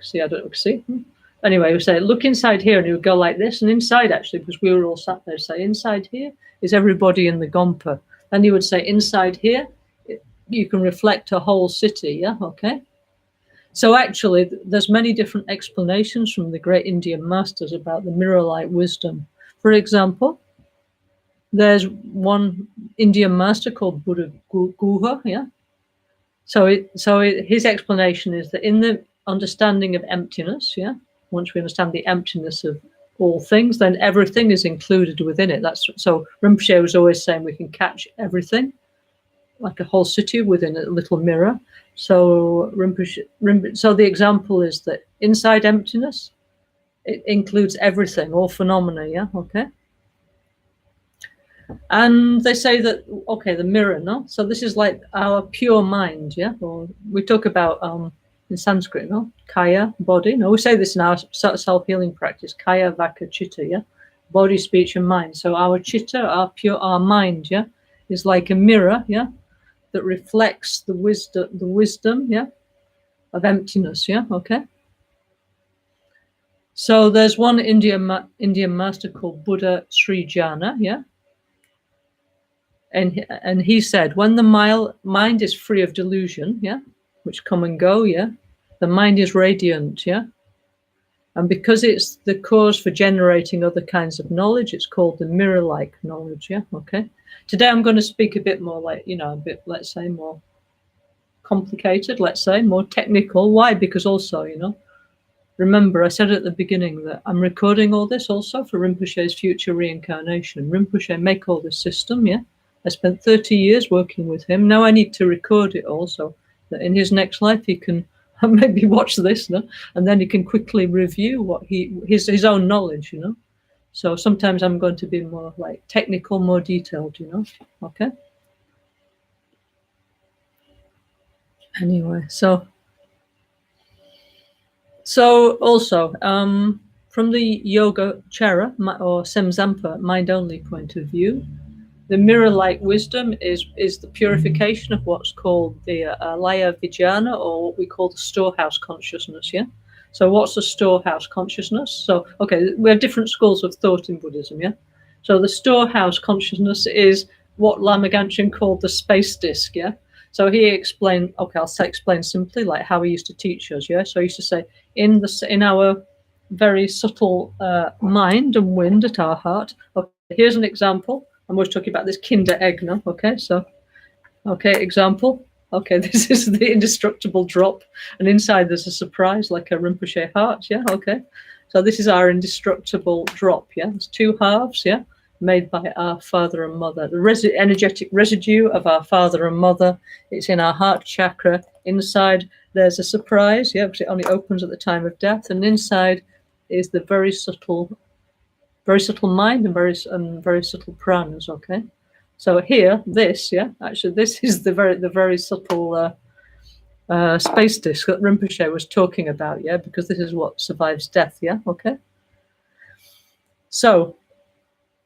See, I don't know if you can see. Anyway, he would say, "Look inside here," and he would go like this, and inside, actually, because we were all sat there, say, "Inside here is everybody in the Gompa." Then he would say, "Inside here, you can reflect a whole city." Yeah, okay. So actually, there's many different explanations from the great Indian masters about the mirror light wisdom. For example, there's one Indian master called Buddha Guha, yeah. So his explanation is that in the understanding of emptiness, yeah, once we understand the emptiness of all things, then everything is included within it. So Rinpoche was always saying we can catch everything, like a whole city within a little mirror. So so the example is that inside emptiness, it includes everything, all phenomena, yeah, okay. And they say that, okay, the mirror, no? So this is like our pure mind, yeah? Or we talk about, in Sanskrit, no? Kaya, body. No, we say this in our self-healing practice, Kaya, Vaka, Chitta, yeah? Body, speech, and mind. So our Chitta, our mind, yeah? Is like a mirror, yeah? That reflects the wisdom, yeah? Of emptiness, yeah? Okay? So there's one Indian master called Buddha Sri Jana, yeah? And he said, when the mind is free of delusion, yeah, which come and go, yeah, the mind is radiant, yeah, and because it's the cause for generating other kinds of knowledge, it's called the mirror-like knowledge, yeah, okay. Today I'm going to speak a bit more like, a bit, let's say, more complicated, let's say, more technical. Why? Because also, remember, I said at the beginning that I'm recording all this also for Rinpoche's future reincarnation. Rinpoche make all this system, yeah. I spent 30 years working with him. Now I need to record it all so that in his next life he can maybe watch this, no? And then he can quickly review what his own knowledge, So sometimes I'm going to be more like technical, more detailed, Okay. Anyway, so also, from the Yogacara or Semzampa mind-only point of view, the mirror-like wisdom is the purification of what's called the Laya Vijnana, or what we call the storehouse consciousness, yeah? So what's the storehouse consciousness? So, okay, we have different schools of thought in Buddhism, yeah? So the storehouse consciousness is what Lama Caroline called the space disk, yeah? So he explained, okay, I'll explain simply, like how he used to teach us, yeah? So he used to say, in our very subtle mind and wind at our heart, okay, here's an example I'm always talking about this Kinder egg, no? Okay, so, okay, example. Okay, this is the indestructible drop, and inside there's a surprise, like a Rinpoche heart, yeah, okay. So this is our indestructible drop, yeah. There's two halves, yeah, made by our father and mother. The energetic residue of our father and mother, it's in our heart chakra. Inside there's a surprise, yeah, because it only opens at the time of death, and inside is the very subtle mind and very subtle pranas, okay. So here, this, yeah, actually, this is the very subtle space disk that Rinpoche was talking about, yeah, because this is what survives death, yeah, okay. So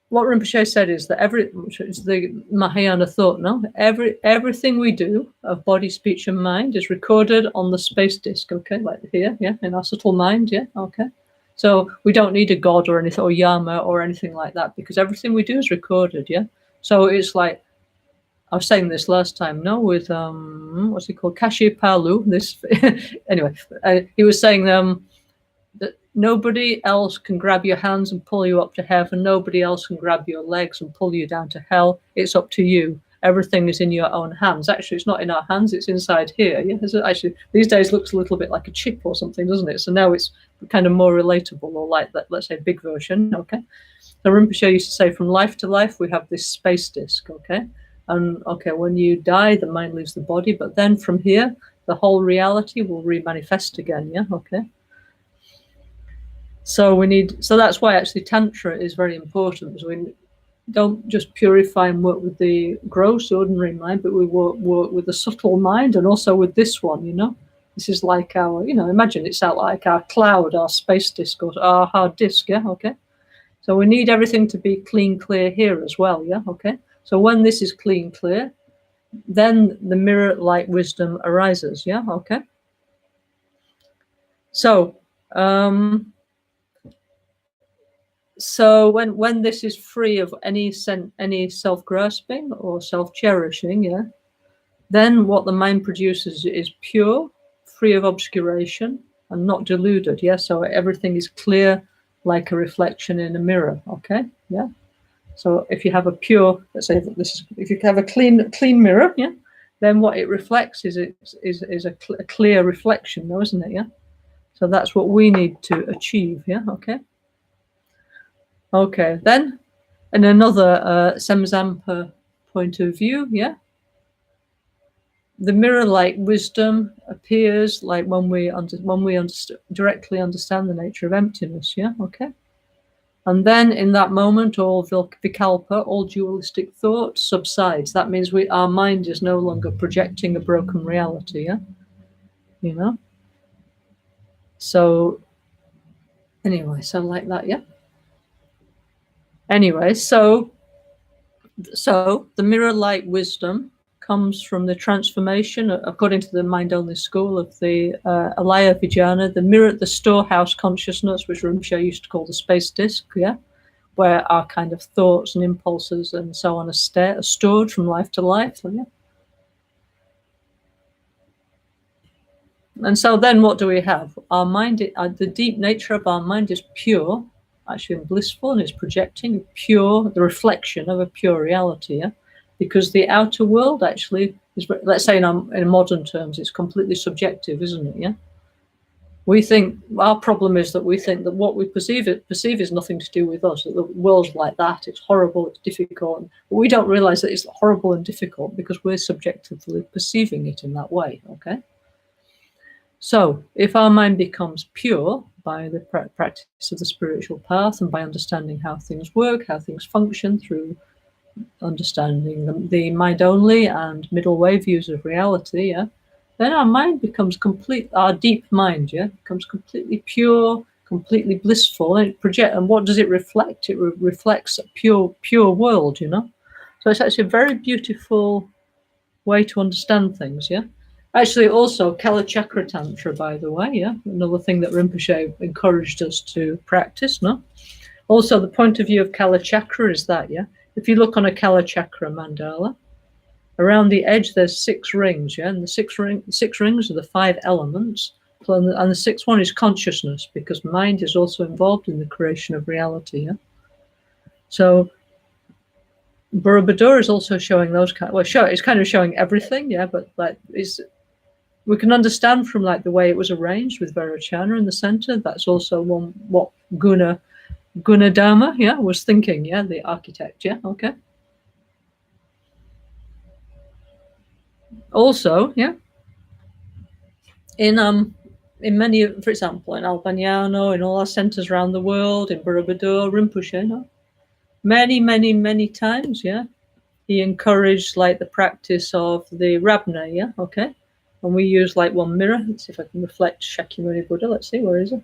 what Rinpoche said is that it's the Mahayana thought, no, everything we do of body, speech, and mind is recorded on the space disk, okay, like here, yeah, in our subtle mind, yeah, okay. So we don't need a god or anything, or yama or anything like that, because everything we do is recorded, yeah. So it's like, I was saying this last time, no, with what's he called, Kashi Palu. This anyway, he was saying that nobody else can grab your hands and pull you up to heaven. Nobody else can grab your legs and pull you down to hell. It's up to you. Everything is in your own hands. Actually, it's not in our hands. It's inside here. Yeah, actually, these days looks a little bit like a chip or something, doesn't it? So now it's kind of more relatable, or like that, let's say, big version. Okay. So Rinpoche used to say, from life to life, we have this space disk. Okay. And okay, when you die, the mind leaves the body, but then from here, the whole reality will remanifest again. Yeah. Okay. So that's why actually Tantra is very important, because we don't just purify and work with the gross, ordinary mind, but we work with the subtle mind, and also with this one, you know. This is like our, imagine it's out like our cloud, our space disk, or our hard disk, yeah, okay? So we need everything to be clean, clear here as well, yeah, okay? So when this is clean, clear, then the mirror-like wisdom arises, yeah, okay? So, So when this is free of any self-grasping or self-cherishing, yeah, then what the mind produces is pure, free of obscuration, and not deluded, yeah. So everything is clear, like a reflection in a mirror. Okay, yeah. So if you have a pure, let's say if you have a clean mirror, yeah, then what it reflects is a clear reflection, though, isn't it? Yeah. So that's what we need to achieve. Yeah. Okay. Okay, then, in another Semzampa point of view, yeah, the mirror-like wisdom appears like when we directly understand the nature of emptiness, yeah, okay, and then in that moment, all vikalpa, all dualistic thought subsides. That means our mind is no longer projecting a broken reality, yeah, you know. So anyway, so like that, yeah. Anyway, so the mirror-like wisdom comes from the transformation, according to the mind-only school of the Alaya Vijnana, the storehouse consciousness, which Rinpoche used to call the space disk, yeah, where our kind of thoughts and impulses and so on are stored from life to life, yeah. And so then what do we have? Our mind, the deep nature of our mind is pure, actually blissful, and is projecting the reflection of a pure reality, yeah? Because the outer world actually is, let's say in modern terms, it's completely subjective, isn't it, yeah? We think, our problem is that we think that what we perceive is nothing to do with us, that the world's like that, it's horrible, it's difficult. But we don't realize that it's horrible and difficult because we're subjectively perceiving it in that way, okay? So if our mind becomes pure by the practice of the spiritual path and by understanding how things work, how things function, through understanding the mind-only and middle way views of reality, yeah, then our mind becomes our deep mind, yeah, becomes completely pure, completely blissful, and and what does it reflect? It reflects a pure world, you know. So it's actually a very beautiful way to understand things, yeah. Actually, also Kalachakra Tantra, by the way, yeah, another thing that Rinpoche encouraged us to practice, no? Also, the point of view of Kalachakra is that, yeah, if you look on a Kalachakra mandala, around the edge there's 6 rings, yeah, and the six rings are the 5 elements, and the 6th one is consciousness, because mind is also involved in the creation of reality, yeah. So Borobudur is also showing those kind. Well, it's kind of showing everything, yeah. But like, we can understand from like the way it was arranged with Vairochana in the center. That's also one what Gunadharma, yeah, was thinking, yeah, the architect, yeah, okay. Also, yeah, in many, for example, in Albaniano, in all our centers around the world, in Borobudur, Rinpoche, no? many times, yeah, he encouraged like the practice of the Rabna, yeah, okay. And we use like one mirror. Let's see if I can reflect Shakyamuni Buddha. Let's see, where is it?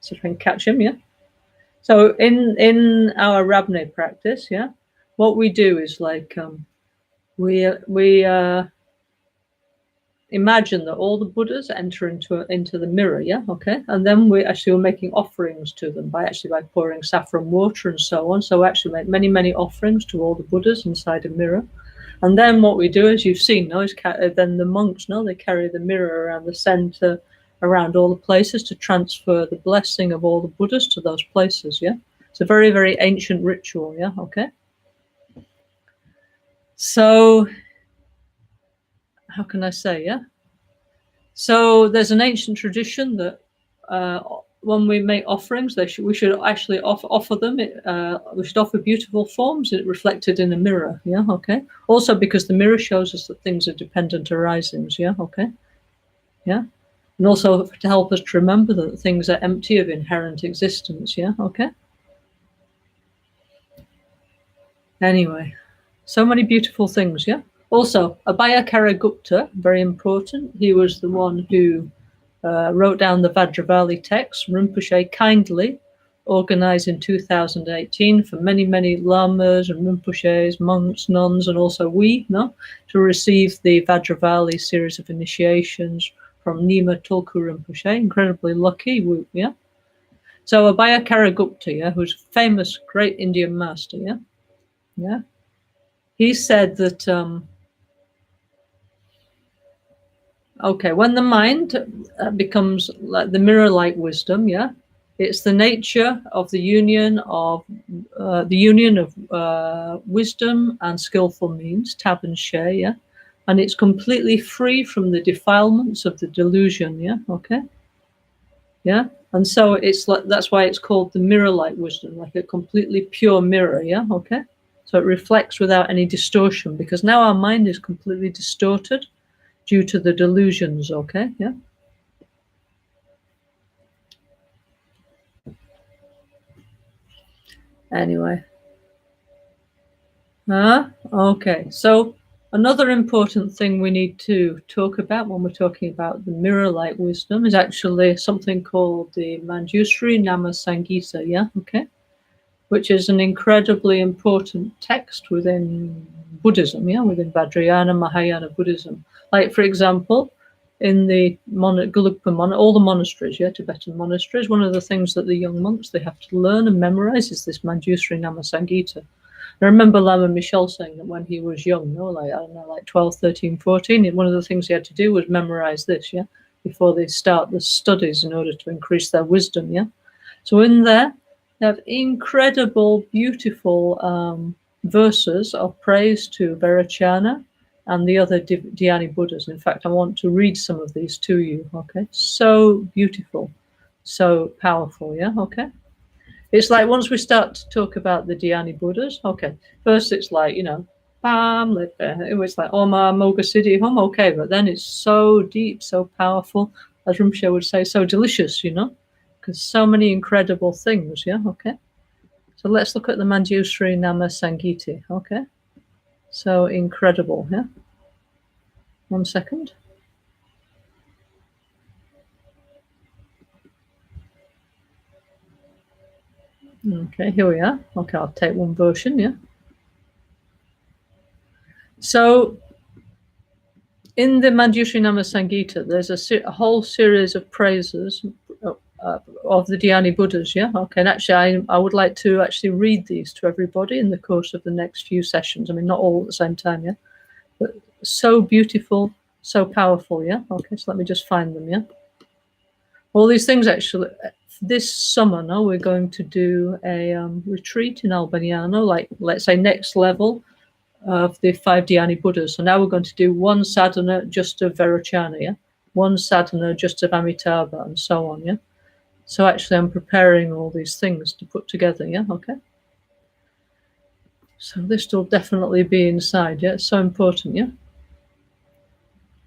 See if I can catch him, yeah. So in our Rabna practice, yeah, what we do is like we imagine that all the Buddhas enter into the mirror, yeah, okay, and then we actually were making offerings to them by pouring saffron water and so on. So we actually make many offerings to all the Buddhas inside a mirror, and then what we do, as you've seen, no, is then the monks, no, they carry the mirror around the center, around all the places to transfer the blessing of all the Buddhas to those places, yeah. It's a very ancient ritual, yeah, okay. So how can I say, yeah? So there's an ancient tradition that when we make offerings, we should actually offer them. We should offer beautiful forms reflected in a mirror. Yeah, okay. Also, because the mirror shows us that things are dependent arisings. Yeah, okay. Yeah, and also to help us to remember that things are empty of inherent existence. Yeah, okay. Anyway, so many beautiful things. Yeah. Also, Abhayakara Gupta, very important. He was the one who wrote down the Vajravali text. Rinpoche kindly organized in 2018 for many lamas and Rinpoches, monks, nuns, and also we, no, to receive the Vajravali series of initiations from Nima Tulku Rinpoche. Incredibly lucky, yeah. So Abhayakara Gupta, yeah, who's a famous, great Indian master, yeah, yeah. He said that okay, when the mind becomes like the mirror-like wisdom, yeah, it's the nature of the union of wisdom and skillful means, tab and share, yeah, and it's completely free from the defilements of the delusion, yeah, okay, yeah, and so it's like that's why it's called the mirror-like wisdom, like a completely pure mirror, yeah, okay, so it reflects without any distortion because now our mind is completely distorted due to the delusions, okay, yeah. Anyway. Okay. So another important thing we need to talk about when we're talking about the mirror-like wisdom is actually something called the Manjushri Nama Sangita, yeah, okay, which is an incredibly important text within Buddhism, yeah, within Vajrayana, Mahayana Buddhism. Like, for example, in the Gelugpa all the monasteries, yeah, Tibetan monasteries, one of the things that the young monks, they have to learn and memorize is this Manjushri Nama Sangita. I remember Lama Michel saying that when he was young, like, I don't know, like 12, 13, 14, one of the things he had to do was memorize this, yeah, before they start the studies in order to increase their wisdom, yeah. So in there, they have incredible, beautiful verses of praise to Vairochana and the other Dhyani Buddhas. In fact, I want to read some of these to you, okay? So beautiful, so powerful, yeah, okay? It's like once we start to talk about the Dhyani Buddhas, okay, first it's like, bam, it was like Oma Moga Siddhi Hum, okay, but then it's so deep, so powerful, as Rinpoche would say, so delicious, because so many incredible things, yeah, okay. So let's look at the Manjushri Nama Sangiti, okay. So incredible, yeah. 1 second. Okay, here we are. Okay, I'll take one version, yeah. So in the Manjushri Nama Sangita, there's a whole series of praises of the Dhyani Buddhas, yeah? Okay, and actually I would like to actually read these to everybody in the course of the next few sessions. I mean, not all at the same time, yeah? But so beautiful, so powerful, yeah? Okay, so let me just find them, yeah? All these things actually, this summer, no, we're going to do a retreat in Albaniano, like, let's say, next level of the 5 Dhyani Buddhas. So now we're going to do one sadhana just of Vairochana, yeah? One sadhana just of Amitabha, and so on, yeah? So actually I'm preparing all these things to put together, yeah? Okay. So this will definitely be inside, yeah? It's so important, yeah?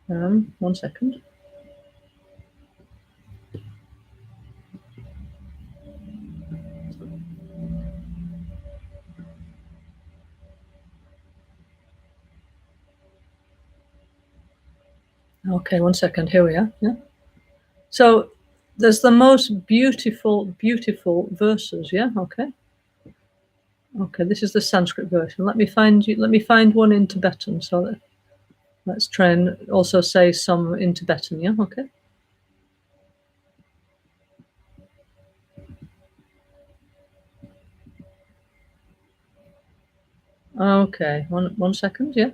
1 second. Okay, 1 second. Here we are. Yeah. So there's the most beautiful, beautiful verses. Yeah. Okay. Okay. This is the Sanskrit version. Let me find one in Tibetan. So let's try and also say some in Tibetan. Yeah. Okay. Okay. One second. Yeah.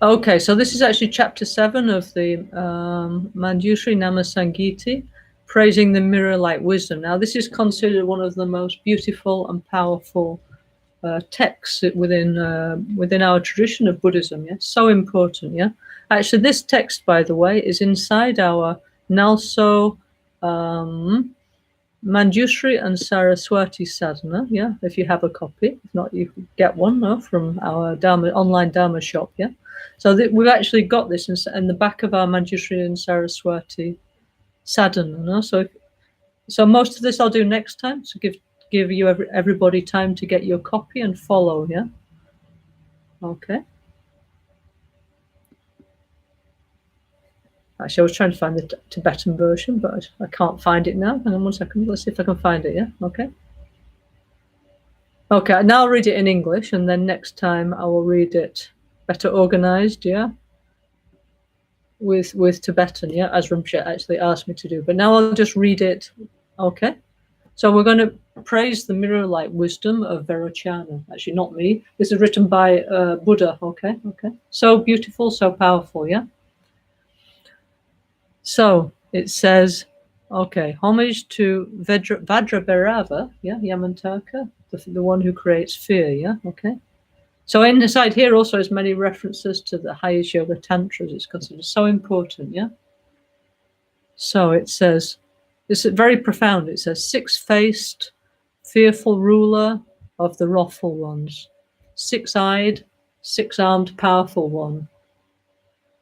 Okay, so this is actually chapter 7 of the Manjushri Nama Sangiti, praising the mirror-like wisdom. Now, this is considered one of the most beautiful and powerful texts within our tradition of Buddhism. Yeah, so important. Yeah, actually, this text, by the way, is inside our NgalSo Manjushri and Saraswati Sadhana. Yeah, if you have a copy, if not, you can get one from our online Dharma shop. Yeah. So we've actually got this in the back of our Manjushri and Saraswati sadhana. No? So most of this I'll do next time. So give you everybody time to get your copy and follow. Yeah. Okay. Actually, I was trying to find the Tibetan version, but I can't find it now. Hang on 1 second. Let's see if I can find it. Yeah. Okay. Okay. Now I'll read it in English, and then next time I will read it better organized. Yeah. With Tibetan, yeah, as Rinpoche actually asked me to do. But now I'll just read it. Okay. So we're going to praise the mirror-like wisdom of Vairochana. Actually, not me. This is written by Buddha. Okay. Okay. So beautiful, so powerful. Yeah. So it says, okay, homage to Vajrabhairava, yeah, Yamantaka, the one who creates fear. Yeah. Okay. So inside here also is many references to the highest yoga tantras. It's considered so important, yeah? So it says, it's very profound. It says, 6-faced, fearful ruler of the wrathful ones, 6-eyed, 6-armed, powerful one,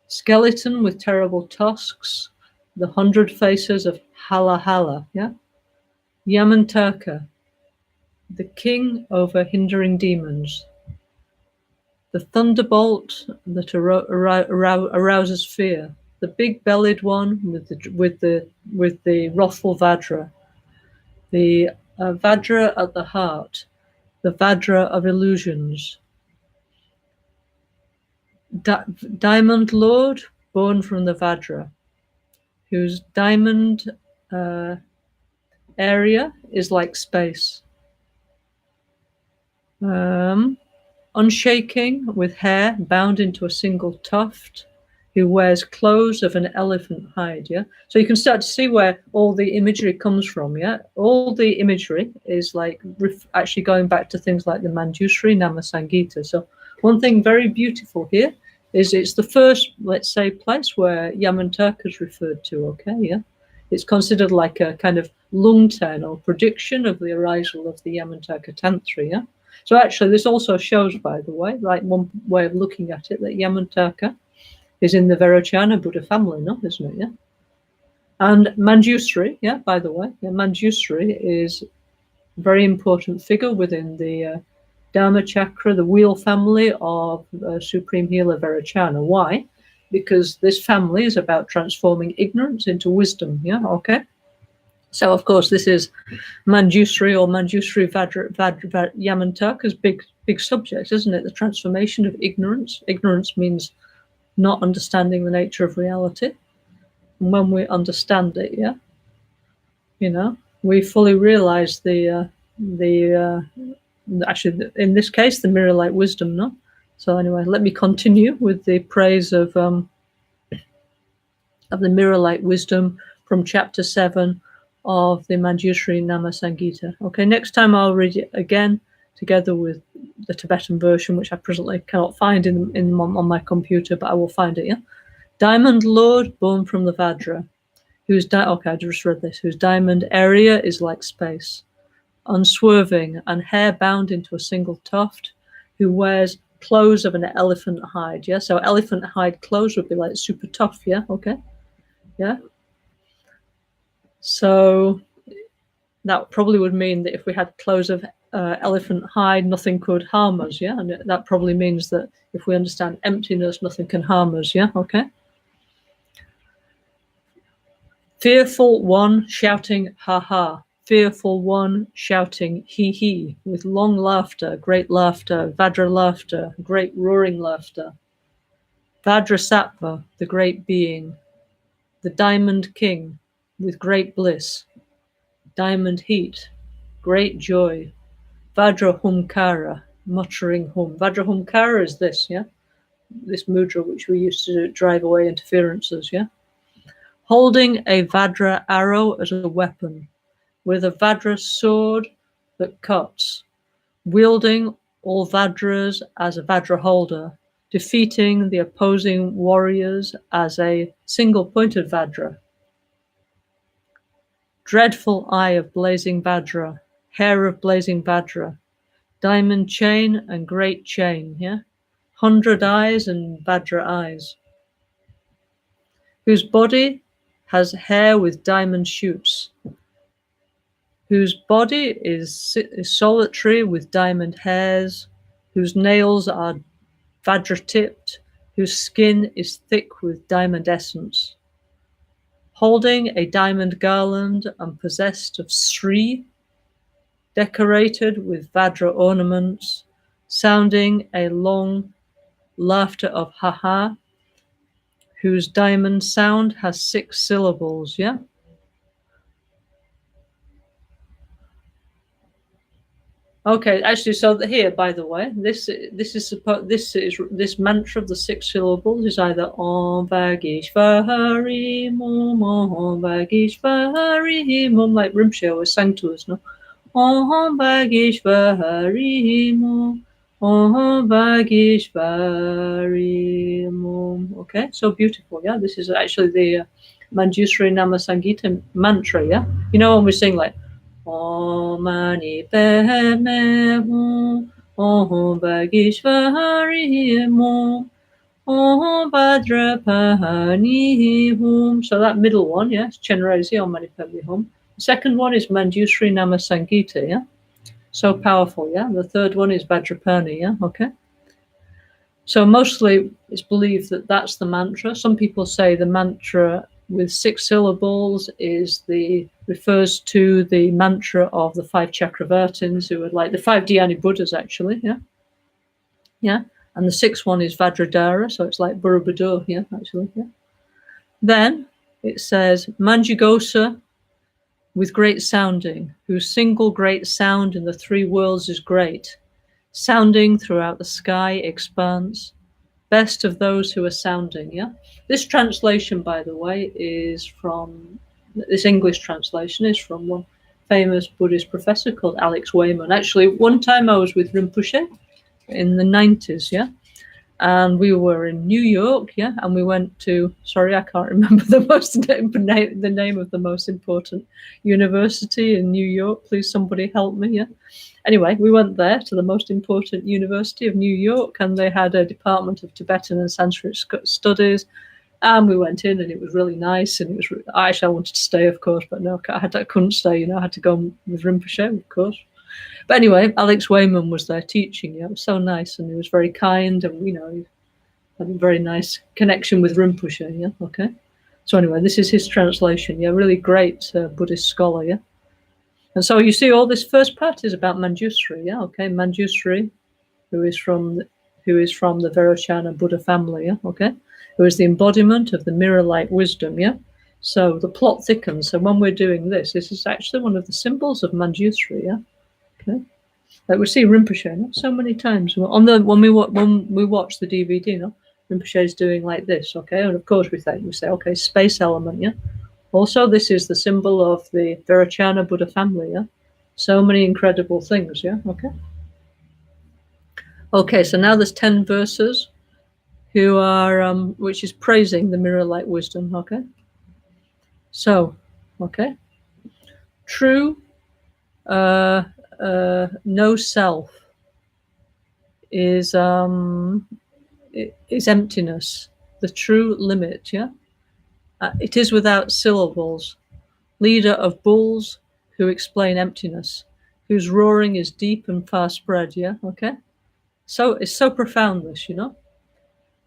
skeleton with terrible tusks, the 100 faces of Hala Hala, yeah? Yamantaka, the king over hindering demons, the thunderbolt that arouses fear, the big-bellied one with the wrathful Vajra, the Vajra at the heart, the Vajra of illusions, Diamond Lord born from the Vajra, whose diamond area is like space. Unshaking, with hair bound into a single tuft, who wears clothes of an elephant hide. Yeah, so you can start to see where all the imagery comes from. Yeah, all the imagery is like actually going back to things like the Manjushri Nama Sangita. So one thing very beautiful here is it's the first, let's say, place where Yamantaka is referred to. Okay, yeah, it's considered like a kind of lungten or prediction of the arisal of the Yamantaka Tantra. Yeah. So actually, this also shows, by the way, like one way of looking at it, that Yamantaka is in the Vairochana Buddha family, no, isn't it? Yeah. And Manjushri, yeah, by the way, yeah, Manjushri is a very important figure within the Dharma Chakra, the wheel family of Supreme Healer Vairochana. Why? Because this family is about transforming ignorance into wisdom. Yeah. Okay. So, of course, this is Manjushri or Manjushri Yamantaka's big subject, isn't it? The transformation of ignorance. Ignorance means not understanding the nature of reality. And when we understand it, yeah, we fully realize actually, in this case, the mirror-like wisdom, no? So anyway, let me continue with the praise of of the mirror light wisdom from chapter 7 of the Manjushri Nama Sangita. Okay, next time I'll read it again together with the Tibetan version, which I presently cannot find on my computer, but I will find it. Yeah, Diamond Lord, born from the Vajra, okay, I just read this. Whose diamond area is like space, unswerving and hair bound into a single tuft, who wears clothes of an elephant hide. Yeah, so elephant hide clothes would be like super tough. Yeah, okay, yeah. So that probably would mean that if we had clothes of elephant hide, nothing could harm us. Yeah, and that probably means that if we understand emptiness, nothing can harm us. Yeah, okay. Fearful one shouting ha ha, fearful one shouting he he, with long laughter, Vajra laughter, great roaring laughter. Vajrasattva, the great being, the diamond king, with great bliss, diamond heat, great joy, Vajra humkara, muttering hum. Vajra humkara is this, yeah? This mudra which we used to drive away interferences, yeah? Holding a Vajra arrow as a weapon, with a Vajra sword that cuts, wielding all Vajras as a Vajra holder, defeating the opposing warriors as a single-pointed Vajra. Dreadful eye of blazing Vajra, hair of blazing Vajra, diamond chain and great chain, yeah? 100 eyes and Vajra eyes. Whose body has hair with diamond shoots, whose body is solitary with diamond hairs, whose nails are Vajra-tipped, whose skin is thick with diamond essence. Holding a diamond garland and possessed of Sri, decorated with Vajra ornaments, sounding a long laughter of ha-ha, whose diamond sound has 6 syllables, yeah? Okay, actually, so here, by the way, this mantra of the 6 syllables is either Om Vagishvari Mum, Om Vagishvari Mum, like Rinpoche always sang to us, no? Om Vagishvari Mum, Om Vagishvari Mum. Okay, so beautiful, yeah? This is actually the Manjushri Nama Sangita mantra, yeah? You know when we sing like Om Mani Padme Hum, Om Vagishvari Mum, Om Bhadrapani Hum. So that middle one, yeah, it's Chenrezi, Om Mani Padme Hum. The second one is Manjushri Nama Sangita, yeah? So powerful, yeah? The third one is Vajrapani, yeah? Okay? So mostly it's believed that that's the mantra. Some people say the mantra with 6 syllables refers to the mantra of the 5 Chakravartins, who are like the 5 Dhyani Buddhas, actually, yeah? Yeah? And the 6th one is Vajradhara, so it's like Borobudur, yeah, actually, yeah? Then it says, Manjugosa, with great sounding, whose single great sound in the 3 worlds is great, sounding throughout the sky expanse, best of those who are sounding, yeah? This translation, by the way, this English translation is from one famous Buddhist professor called Alex Wayman. Actually, one time I was with Rinpoche in the 90s, yeah? And we were in New York, yeah, and we went to, sorry, I can't remember the name of the most important university in New York. Please, somebody help me, yeah. Anyway, we went there to the most important university of New York, and they had a department of Tibetan and Sanskrit studies. And we went in, and it was really nice. And I wanted to stay, of course, but no, I couldn't stay. You know, I had to go with Rinpoche, of course. But anyway, Alex Wayman was there teaching. Yeah, it was so nice, and he was very kind, and he had a very nice connection with Rinpoche. Yeah, okay. So anyway, this is his translation. Yeah, really great Buddhist scholar. Yeah, and so you see, all this first part is about Manjushri. Yeah, okay, Manjushri, who is from the Vairochana Buddha family. Yeah, okay, who is the embodiment of the mirror-like wisdom. Yeah. So the plot thickens. So when we're doing this is actually one of the symbols of Manjushri. Yeah. Okay. Like we see Rinpoche so many times when we watch the DVD, Rinpoche is doing like this, okay? And of course we say, okay, space element, yeah? Also, this is the symbol of the Vairochana Buddha family, yeah? So many incredible things, yeah? Okay. Okay, so now there's 10 verses who are, which is praising the mirror-like wisdom, okay? So, okay. True, no self is emptiness, the true limit, yeah? It is without syllables, leader of bulls who explain emptiness, whose roaring is deep and far spread, yeah? Okay? So it's so profound, this, you know?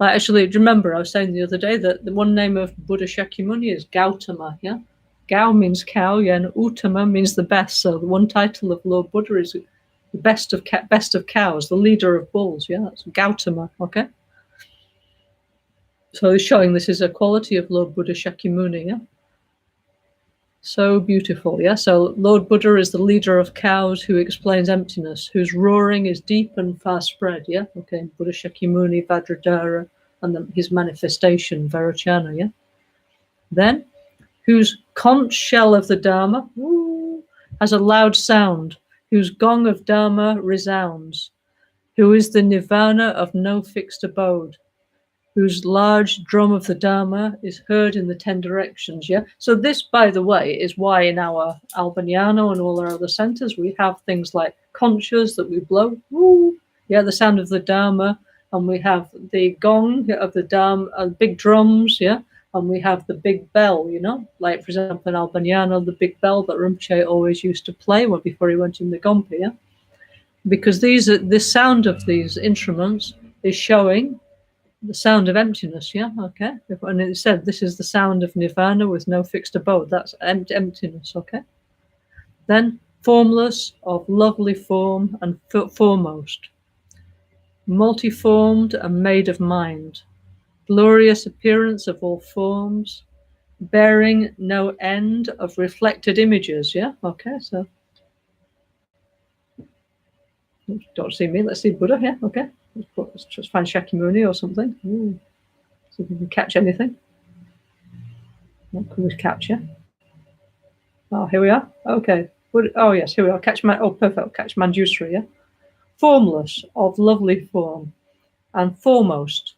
Like, actually, remember I was saying the other day that the one name of Buddha Shakyamuni is Gautama, yeah? Gao means cow, yeah, and Uttama means the best. So the one title of Lord Buddha is the best of cows, the leader of bulls, yeah? That's Gautama, okay? So he's showing this is a quality of Lord Buddha Shakyamuni, yeah? So beautiful, yeah? So Lord Buddha is the leader of cows who explains emptiness, whose roaring is deep and far spread, yeah? Okay, Buddha Shakyamuni, Vajradhara, and his manifestation, Vairochana, yeah? Then, whose conch shell of the Dharma has a loud sound, whose gong of Dharma resounds, who is the nirvana of no fixed abode, whose large drum of the Dharma is heard in the 10 directions, yeah? So this, by the way, is why in our Albaniano and all our other centers, we have things like conchas that we blow, woo, yeah, the sound of the Dharma, and we have the gong of the Dharma, big drums, yeah? And we have the big bell, you know? Like, for example, in Albaniano, the big bell that Rinpoche always used to play before he went in the Gompa, yeah? Because the sound of these instruments is showing the sound of emptiness, yeah, okay. And it said this is the sound of nirvana with no fixed abode. That's emptiness, okay. Then formless, of lovely form and foremost, multiformed and made of mind, glorious appearance of all forms, bearing no end of reflected images, yeah, okay. So don't see me, let's see Buddha, yeah, okay. Let's just find Shakyamuni or something. Ooh. See if we can catch anything. What can we capture? Oh, here we are. Okay. Oh, yes, here we are. Perfect. Catch Manjusri, yeah? Formless, of lovely form, and foremost,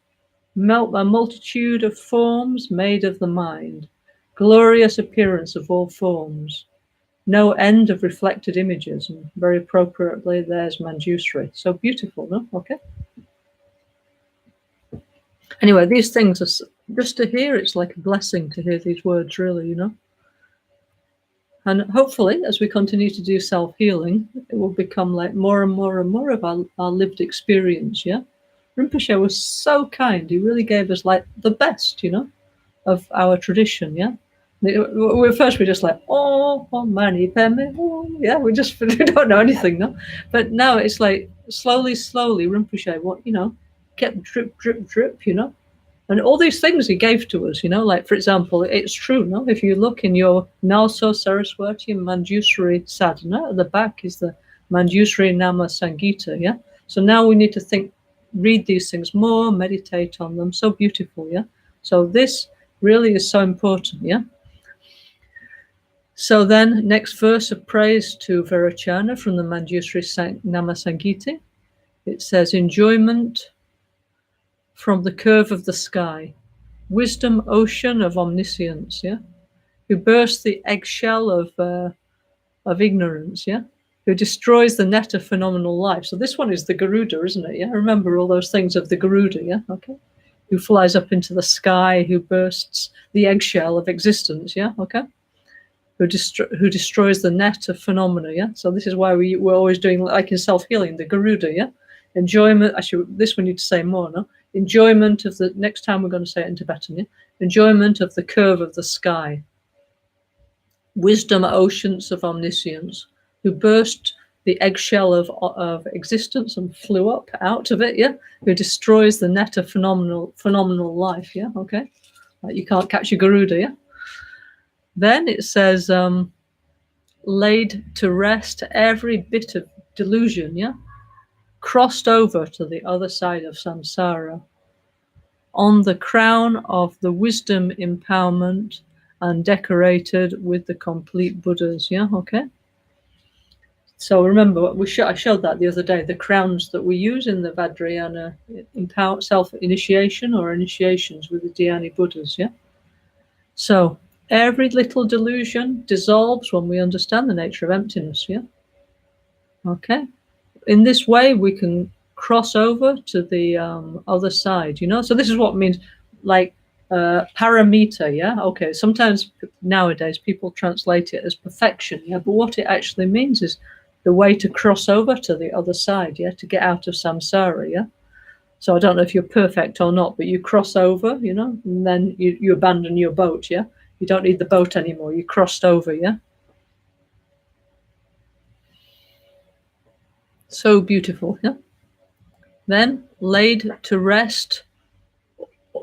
a multitude of forms made of the mind, glorious appearance of all forms, no end of reflected images, and very appropriately, there's Manjusri. So beautiful, no? Okay. Anyway, these things are just to hear, it's like a blessing to hear these words, really, you know? And hopefully, as we continue to do self-healing, it will become like more and more and more of our lived experience, yeah? Rinpoche was so kind. He really gave us like the best, you know, of our tradition, yeah? First we're just like, oh, mani peme, oh, yeah, we don't know anything, no? But now it's like slowly, Rinpoche, kept drip, drip, drip, you know? And all these things he gave to us, you know, like, for example, it's true, no? If you look in your NgalSo Saraswati and Manjusri sadhana, at the back is the Manjusri Nama Sangita, yeah? So now we need to read these things more, meditate on them. So beautiful, yeah? So this really is so important, yeah? So then, next verse of praise to Vairochana from the Manjusri Nama Sangita. It says, enjoyment from the curve of the sky, wisdom ocean of omniscience, yeah, who bursts the eggshell of ignorance, yeah, who destroys the net of phenomenal life. So this one is the Garuda, isn't it? Yeah, remember all those things of the Garuda, yeah, okay, who flies up into the sky, who bursts the eggshell of existence, yeah, okay, who destroys the net of phenomena, yeah. So this is why we're always doing, like in self-healing, the Garuda, yeah, enjoyment. Actually, this we need to say more, no? Enjoyment of the, next time we're going to say it in Tibetan, yeah? Enjoyment of the curve of the sky. Wisdom oceans of omniscience, who burst the eggshell of existence and flew up out of it, yeah? Who destroys the net of phenomenal life, yeah? Okay? You can't catch a Garuda, yeah? Then it says, laid to rest every bit of delusion, yeah? Crossed over to the other side of samsara, on the crown of the wisdom empowerment and decorated with the complete Buddhas. Yeah, okay. So remember, I showed that the other day, the crowns that we use in the Vairochana self-initiation or initiations with the Dhyani Buddhas, yeah? So every little delusion dissolves when we understand the nature of emptiness, yeah? Okay? In this way, we can cross over to the other side, you know? So this is what it means, like paramita, yeah? Okay, sometimes nowadays people translate it as perfection, yeah? But what it actually means is the way to cross over to the other side, yeah? To get out of samsara, yeah? So I don't know if you're perfect or not, but you cross over, you know, and then you abandon your boat, yeah? You don't need the boat anymore. You crossed over, yeah? So beautiful, yeah? Then laid to rest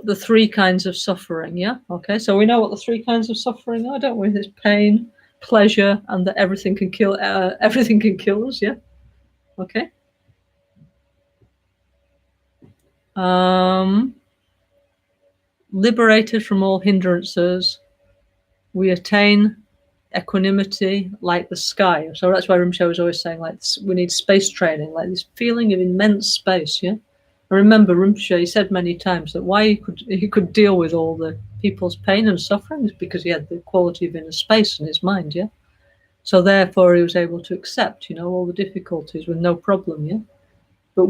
the three kinds of suffering, yeah? Okay, so we know what the three kinds of suffering are, don't we? There's pain, pleasure, and that everything can kill us, yeah? Okay. Liberated from all hindrances, we attain equanimity like the sky. So that's why Rinpoche was always saying, like, we need space training, like this feeling of immense space, yeah? I remember Rinpoche, he said many times that why he could deal with all the people's pain and suffering is because he had the quality of inner space in his mind, yeah? So therefore he was able to accept, you know, all the difficulties with no problem, yeah? But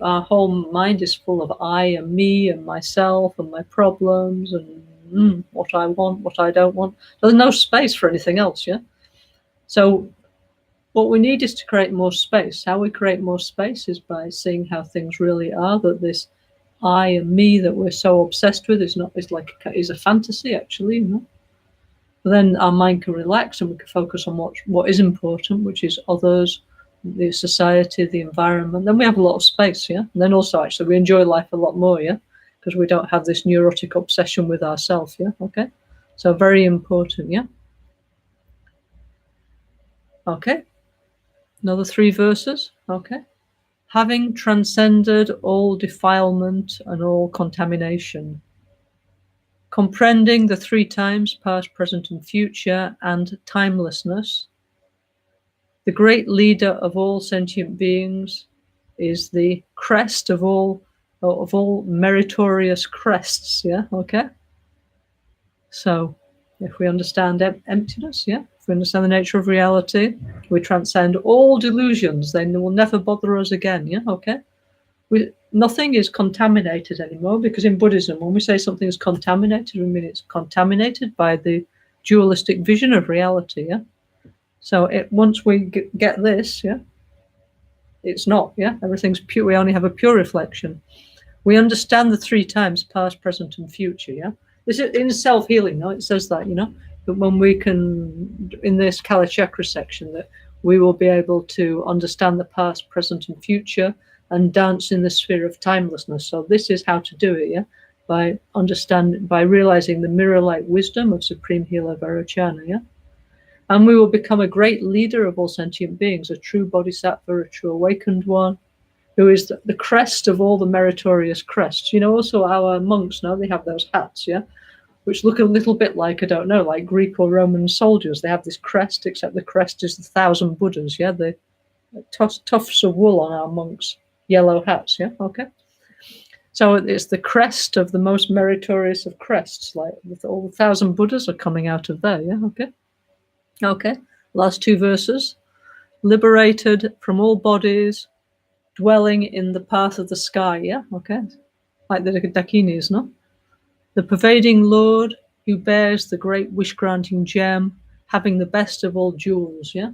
our whole mind is full of I and me and myself and my problems and what I want, what I don't want. There's no space for anything else, yeah? So what we need is to create more space. How we create more space is by seeing how things really are, that this I and me that we're so obsessed with is a fantasy, actually, you know? But then our mind can relax and we can focus on what is important, which is others, the society, the environment. Then we have a lot of space, yeah? And then also, actually, we enjoy life a lot more, yeah? Because we don't have this neurotic obsession with ourselves, yeah? Okay? So very important, yeah? Okay. Another 3 verses, okay? Having transcended all defilement and all contamination, comprehending the 3 times, past, present, and future, and timelessness, the great leader of all sentient beings is the crest of all meritorious crests, yeah, okay? So if we understand emptiness, yeah, if we understand the nature of reality, we transcend all delusions, then they will never bother us again, yeah, okay? Nothing is contaminated anymore, because in Buddhism, when we say something is contaminated, we mean it's contaminated by the dualistic vision of reality, yeah? So once we get this, yeah, it's not, yeah? Everything's pure. We only have a pure reflection. We understand the 3 times, past, present, and future, yeah? This is in self-healing, no? It says that, you know, that when we can, in this Kala Chakra section, that we will be able to understand the past, present, and future and dance in the sphere of timelessness. So this is how to do it, yeah? By realizing the mirror-like wisdom of Supreme Healer Vairochana, yeah? And we will become a great leader of all sentient beings, a true bodhisattva, a true awakened one, who is the crest of all the meritorious crests. You know, also our monks now, they have those hats, yeah, which look a little bit like, I don't know, like Greek or Roman soldiers. They have this crest, except the crest is the 1,000 Buddhas, yeah, the tufts of wool on our monks' yellow hats, yeah, okay? So it's the crest of the most meritorious of crests, like all the 1,000 Buddhas are coming out of there, yeah, okay? Okay, last 2 verses. Liberated from all bodies, dwelling in the path of the sky, yeah, okay? Like the Dakinis, no? The pervading Lord who bears the great wish-granting gem, having the best of all jewels, yeah?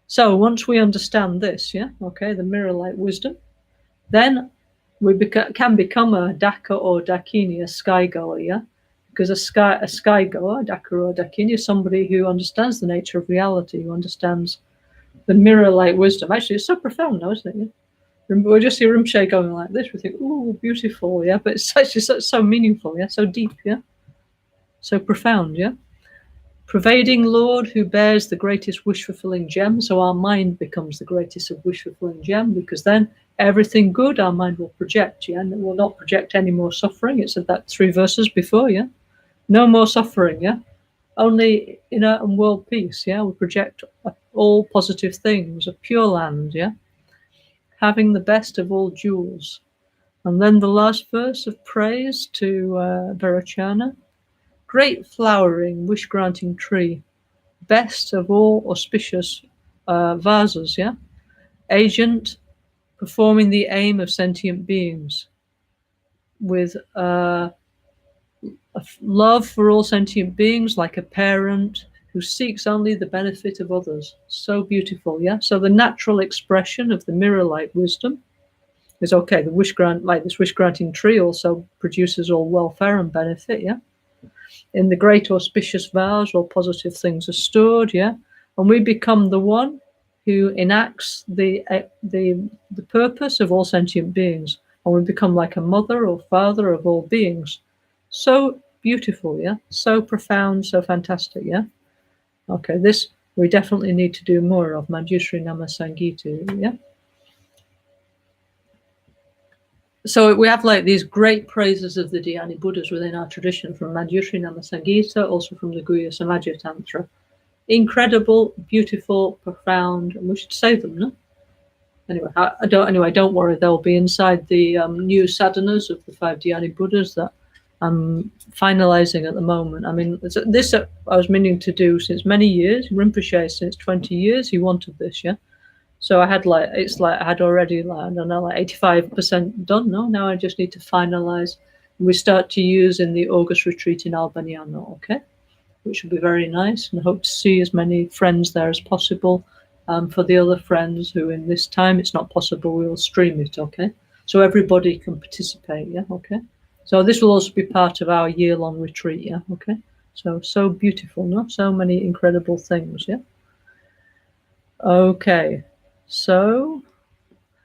So once we understand this, yeah, okay, the mirror-like wisdom, then we can become a Daka or Dakini, a sky goer, yeah? Because a sky goer, Daka or Dakini, is somebody who understands the nature of reality, who understands the mirror-like wisdom. Actually, it's so profound now, isn't it? Yeah? We just see Rinpoche going like this. We think, "Ooh, beautiful," yeah. But it's actually so meaningful, yeah. So deep, yeah. So profound, yeah. Pervading Lord who bears the greatest wish-fulfilling gem. So our mind becomes the greatest of wish-fulfilling gem, because then everything good our mind will project, and it will not project any more suffering. It said that 3 verses before, no more suffering, only inner and world peace, we project all positive things, a pure land, having the best of all jewels. And then the last verse of praise to Vairochana. Great flowering, wish-granting tree, best of all auspicious vases, agent performing the aim of sentient beings, with love for all sentient beings, like a parent who seeks only the benefit of others. So beautiful, So the natural expression of the mirror-like wisdom is okay. The this wish-granting tree also produces all welfare and benefit, In the great auspicious vows, all positive things are stored, and we become the one who enacts the purpose of all sentient beings, and we become like a mother or father of all beings. So beautiful, so profound, so fantastic, Okay, this we definitely need to do more of. Manjushri Nama Sangita, So we have like these great praises of the Dhyani Buddhas within our tradition, from Manjushri Nama Sangita, also from the Guhya Samaja Tantra. Incredible, beautiful, profound, and we should say them, no? Anyway, don't worry, they'll be inside the new sadhanas of the 5 Dhyani Buddhas that I'm finalizing at the moment. I mean, this I was meaning to do since many years. Rinpoche, since 20 years, he wanted this, So I had I had already I don't know, 85% done. No, now I just need to finalize. We start to use in the August retreat in Albaniano, okay? Which will be very nice, and hope to see as many friends there as possible. For the other friends who in this time it's not possible, we will stream it, okay? So everybody can participate, okay? So this will also be part of our year-long retreat, okay? So beautiful, no? So many incredible things, Okay, so,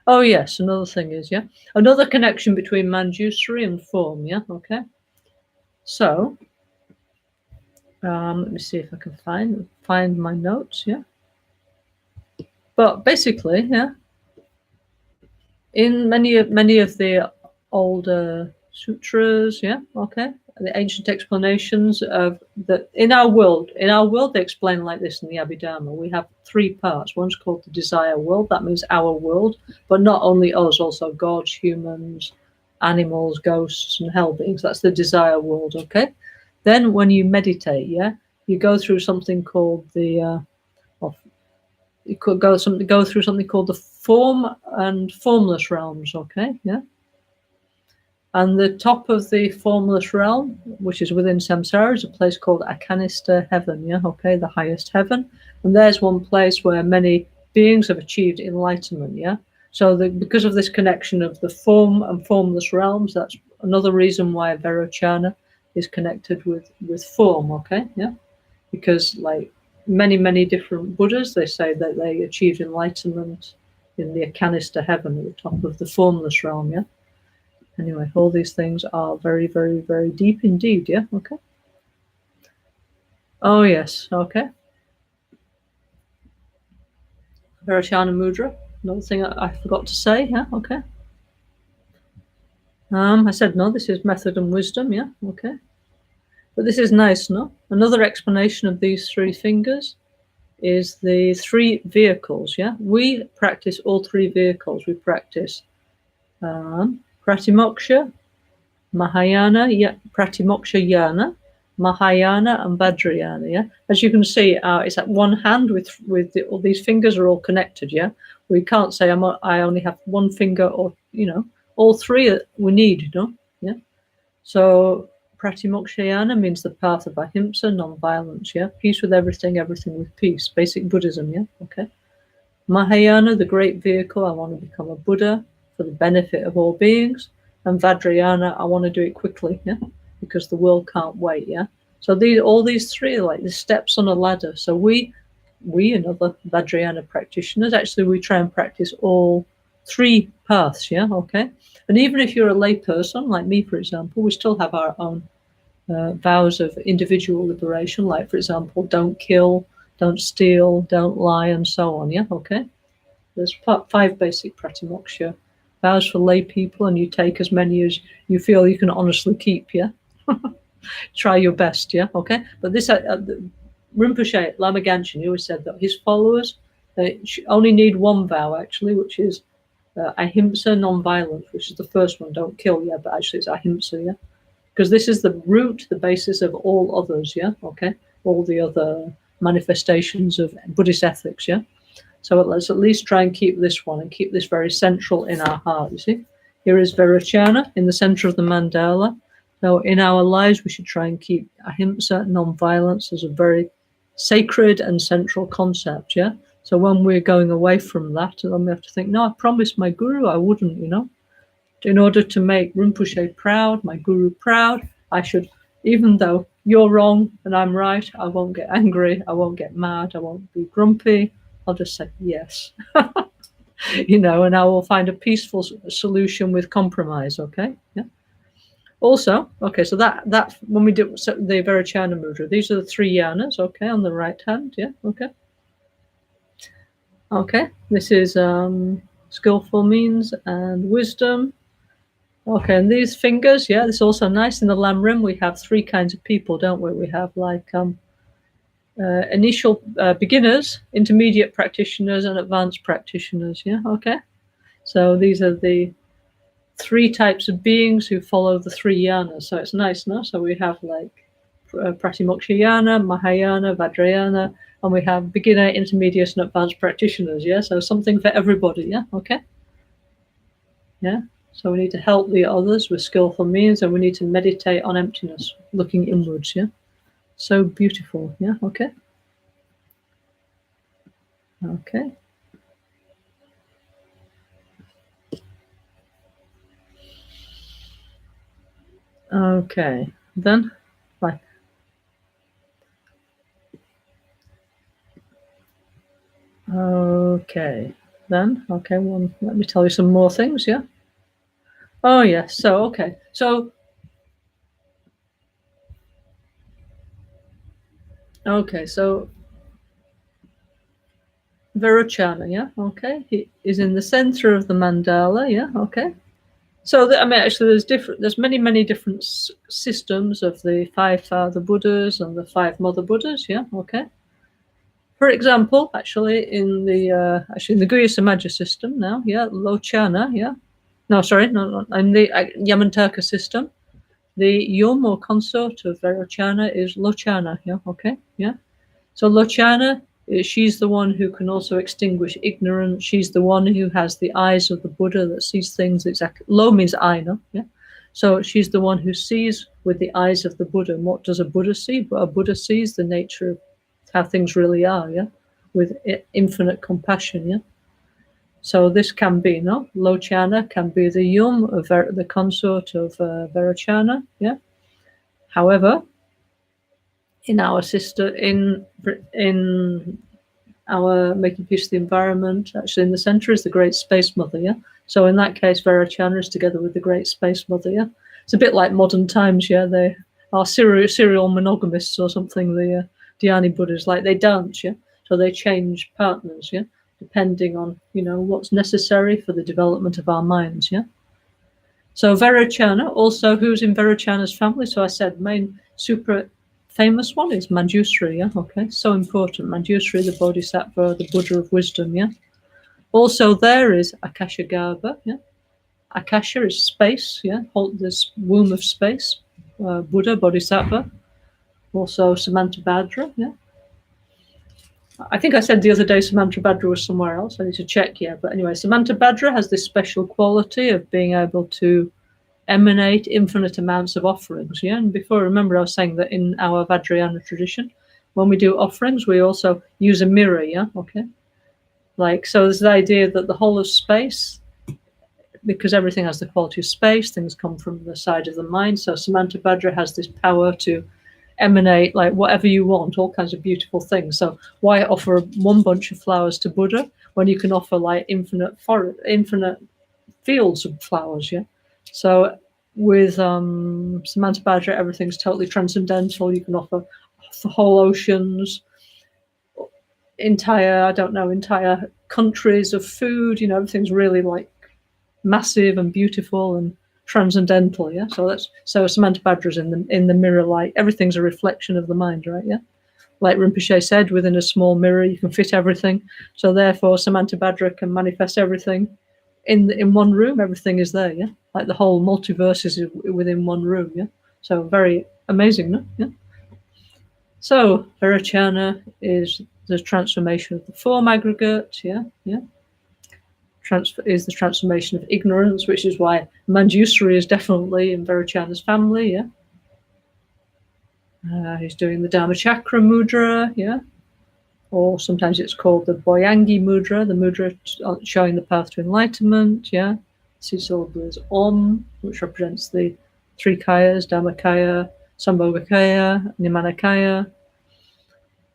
oh yes, another thing is, another connection between Manjusri and form, okay? So, let me see if I can find my notes, But basically, in many of the older sutras, okay, the ancient explanations of that in our world they explain like this in the Abhidharma. We have 3 parts. One's called the desire world. That means our world, but not only us, also gods, humans, animals, ghosts, and hell beings. That's the desire world, okay? Then when you meditate, you go through something called the you could go through something called the form and formless realms, okay? And the top of the formless realm, which is within samsara, is a place called Akanista heaven, okay, the highest heaven. And there's one place where many beings have achieved enlightenment, So because of this connection of the form and formless realms, that's another reason why Vairochana is connected with form, okay, Because like many different Buddhas, they say that they achieved enlightenment in the Akanista heaven at the top of the formless realm, Anyway, all these things are very, very, very deep indeed, okay? Oh, yes, okay. Vairochana Mudra, another thing I forgot to say, okay. I said, no, this is method and wisdom, okay. But this is nice, no? Another explanation of these 3 fingers is the 3 vehicles, We practice all 3 vehicles. We practice Pratimoksha, Mahayana, Pratimoksha Yana, Mahayana, and Vajrayana, As you can see, it's at one hand with all these fingers are all connected, We can't say I only have one finger, or, all 3 we need, So Pratimokshayana means the path of ahimsa, non-violence, Peace with everything, everything with peace. Basic Buddhism, okay. Mahayana, the great vehicle, I want to become a Buddha for the benefit of all beings. And Vajrayana, I want to do it quickly, because the world can't wait, So all these 3 are like the steps on a ladder. So we and other Vajrayana practitioners, actually we try and practice all 3 paths, okay? And even if you're a lay person, like me, for example, we still have our own vows of individual liberation, like, for example, don't kill, don't steal, don't lie, and so on, yeah, okay? There's 5 basic pratimoksha vows for lay people, and you take as many as you feel you can honestly keep, yeah? Try your best, yeah, okay? But this, Rinpoche, Lama Ganchen, he always said that his followers, they only need one vow, actually, which is ahimsa, non-violence, which is the first one, don't kill, yeah, but actually it's ahimsa, yeah? Because this is the root, the basis of all others, yeah, okay? All the other manifestations of Buddhist ethics, yeah? So let's at least try and keep this one and keep this very central in our heart, you see? Here is Vairochana in the center of the mandala. So in our lives, we should try and keep ahimsa, non-violence, as a very sacred and central concept, yeah? So when we're going away from that, then we have to think, no, I promised my guru I wouldn't, you know? In order to make Rinpoche proud, my guru proud, I should, even though you're wrong and I'm right, I won't get angry, I won't get mad, I won't be grumpy, I'll just say yes. You know, and I will find a peaceful solution with compromise, okay? Yeah. Also, okay, so that when we do the Vairochana mudra, these are the 3 yanas, okay, on the right hand, yeah, okay. Okay, this is skillful means and wisdom. Okay, and these fingers, yeah, this is also nice. In the Lamrim, we have 3 kinds of people, don't we? We have like initial beginners, intermediate practitioners, and advanced practitioners, yeah, okay? So these are the 3 types of beings who follow the 3 yanas. So it's nice, no? So we have like Pratimoksha yana, Mahayana, Vajrayana, and we have beginner, intermediate, and advanced practitioners, yeah? So something for everybody, yeah, okay? Yeah? So we need to help the others with skillful means, and we need to meditate on emptiness, looking inwards, yeah? So beautiful, yeah, okay? Okay. Okay, then, bye. Okay, then, okay, well, let me tell you some more things, yeah? Oh, yes, so, okay, so, Vairochana, yeah, okay, he is in the center of the mandala, yeah, okay. So, I mean, actually, there's many different systems of the 5 Father Buddhas and the 5 Mother Buddhas, yeah, okay. For example, actually, in the Guhya Samaja system now, yeah, Lochana, yeah. No, sorry, no, in the Yamantaka system, the yum or consort of Vairochana is Lochana, yeah, okay, yeah. So Lochana, she's the one who can also extinguish ignorance. She's the one who has the eyes of the Buddha that sees things exactly. Lo means eye, no? Yeah. So she's the one who sees with the eyes of the Buddha. And what does a Buddha see? But a Buddha sees the nature of how things really are, yeah, with infinite compassion, yeah. So this can be, no, Lochana can be the yum of the consort of Vairochana, yeah. However, in our our making peace of the environment, actually in the center is the Great Space Mother, yeah. So in that case, Vairochana is together with the Great Space Mother, yeah. It's a bit like modern times, yeah. They are serial monogamists or something. The Dhyani Buddhas, like they dance, yeah. So they change partners, yeah, depending on what's necessary for the development of our minds, yeah. So Vairochana, also who's in Vairochana's family. So I said main super famous one is Manjusri, yeah, okay, so important. Manjusri, the Bodhisattva, the Buddha of wisdom, yeah. Also there is Akashagarbha, yeah. Akasha is space, yeah, hold this womb of space, Buddha, Bodhisattva. Also Samantabhadra, yeah. I think I said the other day Samantabhadra was somewhere else. I need to check, yeah. But anyway, Samantabhadra has this special quality of being able to emanate infinite amounts of offerings, yeah. And before, remember, I was saying that in our Vajrayana tradition, when we do offerings, we also use a mirror, yeah, okay. Like, so there's the idea that the whole of space, because everything has the quality of space, things come from the side of the mind. So Samantabhadra has this power to emanate like whatever you want, all kinds of beautiful things. So why offer one bunch of flowers to Buddha when you can offer like infinite fields of flowers, yeah? So with Samantabhadra, everything's totally transcendental. You can offer the whole oceans, entire countries of food. Everything's really like massive and beautiful and transcendental. Yeah. So Samantabhadra's in the mirror light. Everything's a reflection of the mind, right? Yeah. Like Rinpoche said, within a small mirror, you can fit everything. So therefore, Samantabhadra can manifest everything in one room. Everything is there. Yeah. Like the whole multiverse is within one room. Yeah. So very amazing, no? Yeah. So Vairochana is the transformation of the form aggregate. Yeah. Yeah. Is the transformation of ignorance, which is why Manjusri is definitely in Vairochana's family. Yeah. He's doing the Dharma Chakra mudra. Yeah. Or sometimes it's called the Boyangi mudra, the mudra showing the path to enlightenment. Yeah. See syllable is Om, which represents the three kayas, Dhammakaya, Sambhogakaya, Nimanakaya.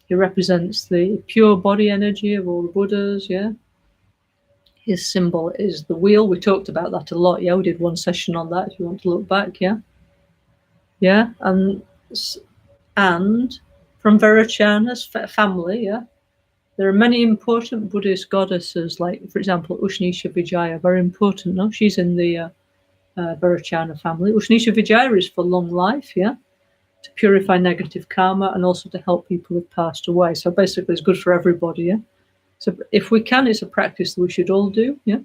He represents the pure body energy of all the Buddhas. Yeah. His symbol is the wheel. We talked about that a lot. Yeah, we did one session on that if you want to look back. Yeah. Yeah. And from Vairochana's family, yeah, there are many important Buddhist goddesses, like, for example, Ushnisha Vijaya, very important. No, she's in the Vairochana family. Ushnisha Vijaya is for long life, yeah, to purify negative karma and also to help people who've passed away. So basically, it's good for everybody, yeah. So if we can, it's a practice that we should all do, yeah.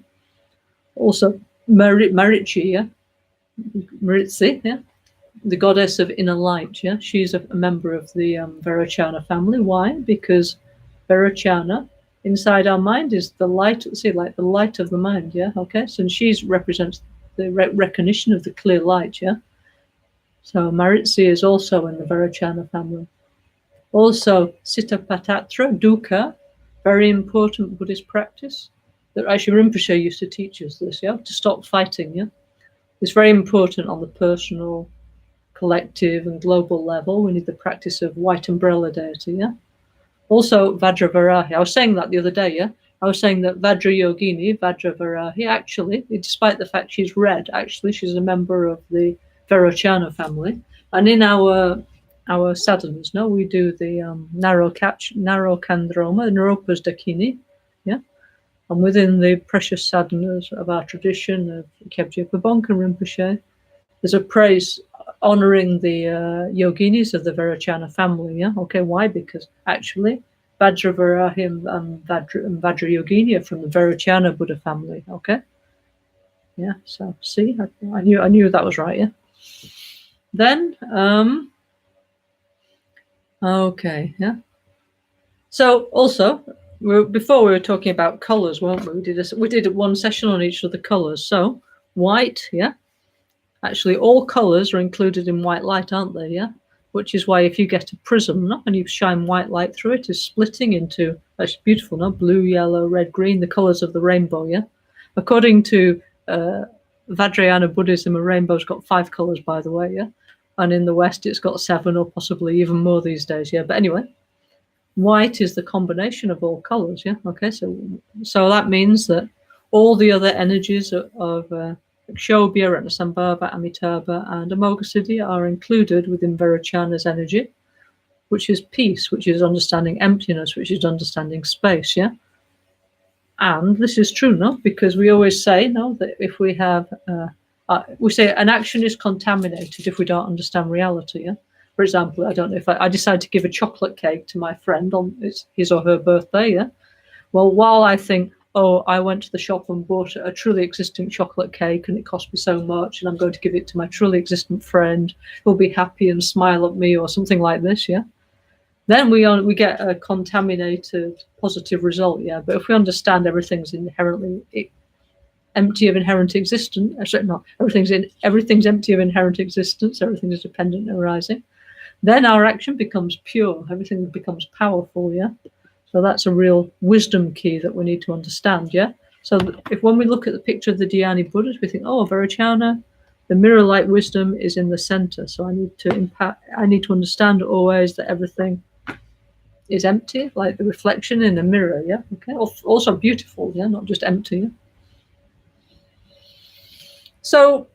Also, Maritchi, yeah, Maritzi, yeah, the goddess of inner light, yeah, she's a member of the Vairochana family. Why? Because Vairochana, inside our mind, is the light. See, like the light of the mind. Yeah. Okay. So she represents the recognition of the clear light. Yeah. So Maritzi is also in the Vairochana family. Also, Sitapatatra, dukkha, very important Buddhist practice that actually Rinpoche used to teach us this. Yeah. To stop fighting. Yeah. It's very important on the personal, collective, and global level. We need the practice of white umbrella deity. Yeah. Also, Vajravarahi. I was saying that the other day, yeah? I was saying that Vajrayogini, Vajravarahi, actually, despite the fact she's red, actually, she's a member of the Vairochana family. And in our sadhanas, no, we do the narrow kandroma, Naropa's Dakini, yeah? And within the precious sadhanas of our tradition of Kebje Pabonka Rinpoche, there's a praise honoring the yoginis of the Vairochana family. Yeah. Okay. Why? Because actually, Vajravarahi and Vajrayogini are from the Vairochana Buddha family. Okay. Yeah. So see, I knew that was right. Yeah. Then, okay. Yeah. So also, before we were talking about colors, weren't we? We did one session on each of the colors. So white. Yeah. Actually, all colours are included in white light, aren't they? Yeah, which is why if you get a prism and you shine white light through it, it's splitting into, that's beautiful, no? Blue, yellow, red, green, the colours of the rainbow. Yeah, according to Vajrayana Buddhism, a rainbow's got 5 colours, by the way. Yeah, and in the West, it's got 7 or possibly even more these days. Yeah, but anyway, white is the combination of all colours. Yeah, okay, so that means that all the other energies of Kshobhya, Ratnasambhava, Amitabha, and Amoghasiddhi are included within Vairochana's energy, which is peace, which is understanding emptiness, which is understanding space, yeah? And this is true, no? Because we always say, no, that if we have, we say an action is contaminated if we don't understand reality, yeah? For example, I don't know if I decide to give a chocolate cake to my friend on his or her birthday, yeah? Well, while I think, oh, I went to the shop and bought a truly existent chocolate cake and it cost me so much and I'm going to give it to my truly existent friend who'll be happy and smile at me or something like this, yeah? Then we get a contaminated positive result, yeah? But if we understand everything's inherently empty of inherent existence, everything's empty of inherent existence, everything is dependent and arising, then our action becomes pure, everything becomes powerful, yeah? So that's a real wisdom key that we need to understand, yeah? So if when we look at the picture of the Dhyani Buddhas, we think, oh, Vairochana, the mirror-like wisdom is in the center. So I need to understand always that everything is empty, like the reflection in a mirror, yeah? Okay, also beautiful, yeah? Not just empty, yeah? So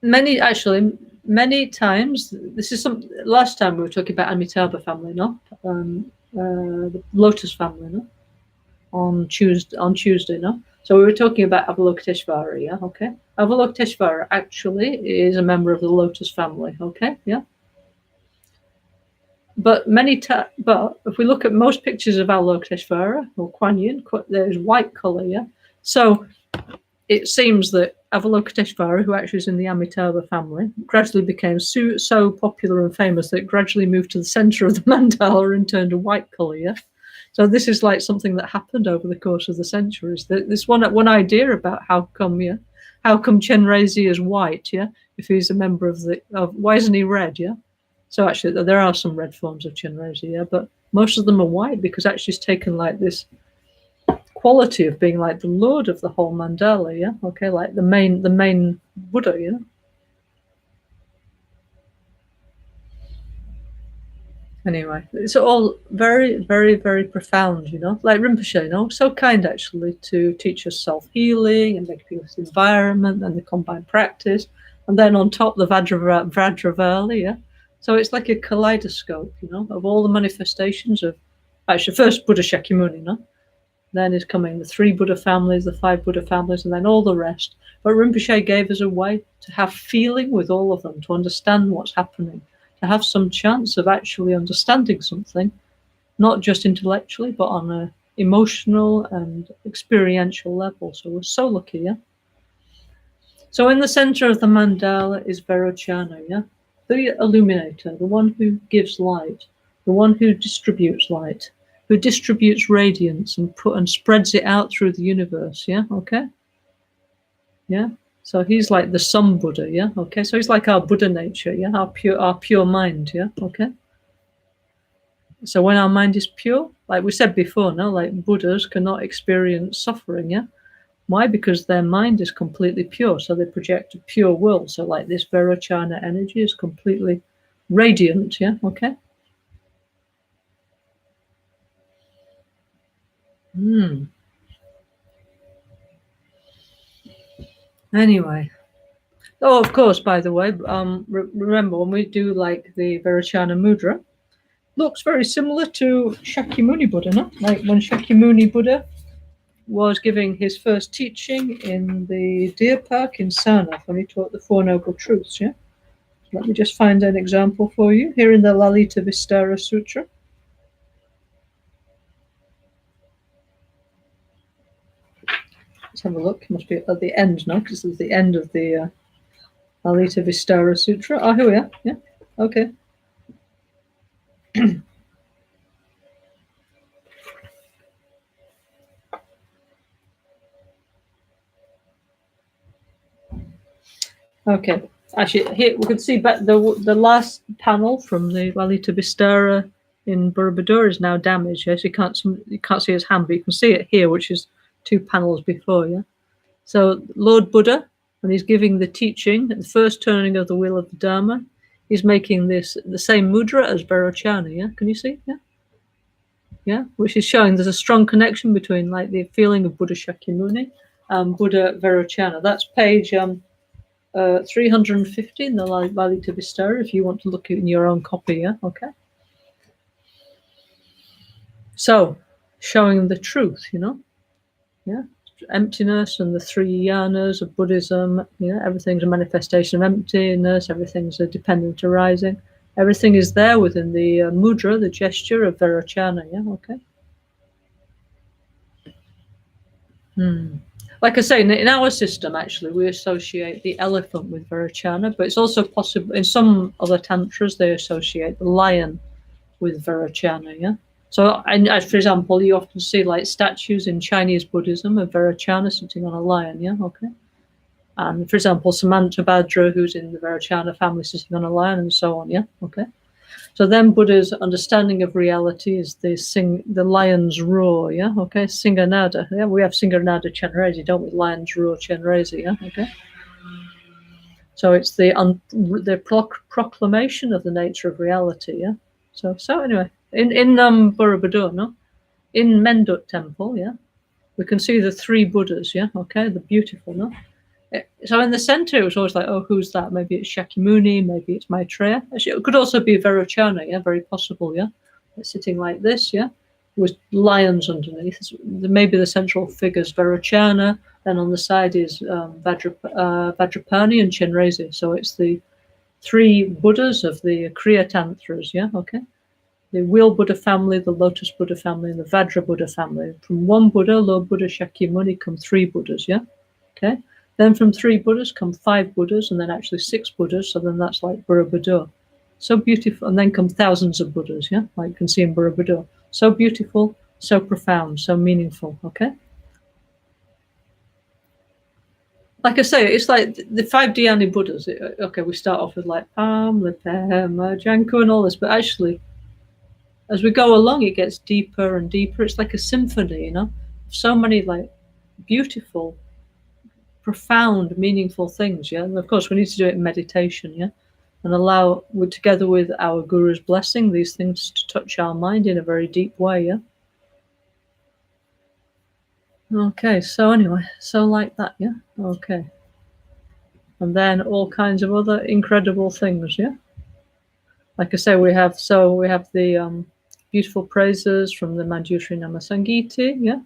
Many times. This is some. Last time we were talking about Amitabha family, no? The Lotus family, no? On Tuesday, no? So we were talking about Avalokiteshvara, yeah, okay? Avalokiteshvara actually is a member of the Lotus family, okay, yeah? But but if we look at most pictures of Avalokiteshvara or Kuan Yin, there's white color, yeah? So it seems that Avalokiteshvara, who actually is in the Amitabha family, gradually became so popular and famous that it gradually moved to the center of the mandala and turned a white color, yeah? So this is like something that happened over the course of the centuries. This one idea about how come Chenrezig is white, yeah, if he's a member of why isn't he red, yeah? So actually there are some red forms of Chenrezig, yeah, but most of them are white because actually it's taken like this quality of being like the lord of the whole mandala, yeah, okay, like the main Buddha, you know. Anyway, it's all very, very, very profound, you know. Like Rinpoche, you know, so kind actually to teach us self-healing and make people's environment and the combined practice, and then on top the Vajravali, yeah. So it's like a kaleidoscope, you know, of all the manifestations of actually first Buddha Shakyamuni, you know. Then is coming the 3 Buddha families, the 5 Buddha families, and then all the rest. But Rinpoche gave us a way to have feeling with all of them, to understand what's happening, to have some chance of actually understanding something, not just intellectually, but on an emotional and experiential level. So we're so lucky, yeah? So in the center of the mandala is Vairochana, yeah? The illuminator, the one who gives light, the one who distributes light, who distributes radiance and spreads it out through the universe, yeah? Okay? Yeah? So he's like the sun Buddha, yeah? Okay? So he's like our Buddha nature, yeah? Our pure mind, yeah? Okay? So when our mind is pure, like we said before, no, like Buddhas cannot experience suffering, yeah? Why? Because their mind is completely pure, so they project a pure will. So like this Vairochana energy is completely radiant, yeah? Okay? Anyway. Oh, of course, by the way, remember when we do like the Vairochana mudra, looks very similar to Shakyamuni Buddha, no? Like when Shakyamuni Buddha was giving his first teaching in the deer park in Sarnath when he taught the Four Noble Truths, yeah? Let me just find an example for you here in the Lalita Vistara Sutra. Let's have a look. It must be at the end now, because it's the end of the Lalita Vistara Sutra. Oh, here we are. Yeah. Okay. Okay. Actually, here we can see the last panel from the Lalita Vistara in Borobudur is now damaged. Yes, you can't see his hand, but you can see it here, which is 2 panels before. Yeah. So Lord Buddha, when he's giving the teaching at the first turning of the wheel of the Dharma, he's making the same mudra as Vairochana. Yeah. Can you see? Yeah. Yeah, which is showing there's a strong connection between like the feeling of Buddha Shakyamuni and Buddha Vairochana. That's page 350 in the Lalita Vistara, if you want to look in your own copy, yeah? Okay. So, showing the truth, you know? Yeah? Emptiness and the 3 yanas of Buddhism, you know, everything's a manifestation of emptiness, everything's a dependent arising. Everything is there within the mudra, the gesture of Vairochana, yeah? Okay. Like I say, in our system, actually, we associate the elephant with Vairochana, but it's also possible in some other tantras they associate the lion with Vairochana. Yeah. So, for example, you often see like statues in Chinese Buddhism of Vairochana sitting on a lion. Yeah. Okay. And for example, Samantabhadra, who's in the Vairochana family, sitting on a lion, and so on. Yeah. Okay. So then Buddha's understanding of reality is the lion's roar, yeah? Okay, Singanada. Yeah, we have Singanada Chenrezig, don't we? Lion's roar Chenrezig, yeah? Okay. So it's the proclamation of the nature of reality, yeah? So anyway, in Borobudur, no? In Mendut Temple, yeah? We can see the 3 Buddhas, yeah? Okay, the beautiful, no? So in the center, it was always like, oh, who's that? Maybe it's Shakyamuni, maybe it's Maitreya. Actually, it could also be Vairochana, yeah, very possible, yeah. It's sitting like this, yeah, with lions underneath. Maybe the central figure's Vairochana, then on the side is Vajrapani and Chenrezig. So it's the three Buddhas of the Kriya Tantras, yeah, okay. The Wheel Buddha family, the Lotus Buddha family, and the Vajra Buddha family. From one Buddha, Lord Buddha Shakyamuni, come three Buddhas, yeah, okay. Then from three Buddhas come five Buddhas, and then actually six Buddhas. So then that's like Borobudur. So beautiful. And then come thousands of Buddhas, yeah, like you can see in Borobudur. So beautiful, so profound, so meaningful, okay? Like I say, it's like the five Dhyani Buddhas. Okay, we start off with like Pam, Lepema, Janko, and all this, but actually, as we go along, it gets deeper and deeper. It's like a symphony, you know? So many like beautiful, profound, meaningful things, yeah? And of course, we need to do it in meditation, yeah? And allow, together with our Guru's blessing, these things to touch our mind in a very deep way, yeah? Okay, so anyway, so like that, yeah? Okay. And then all kinds of other incredible things, yeah? Like I say, we have the beautiful praises from the Manjushri Namasangiti, yeah?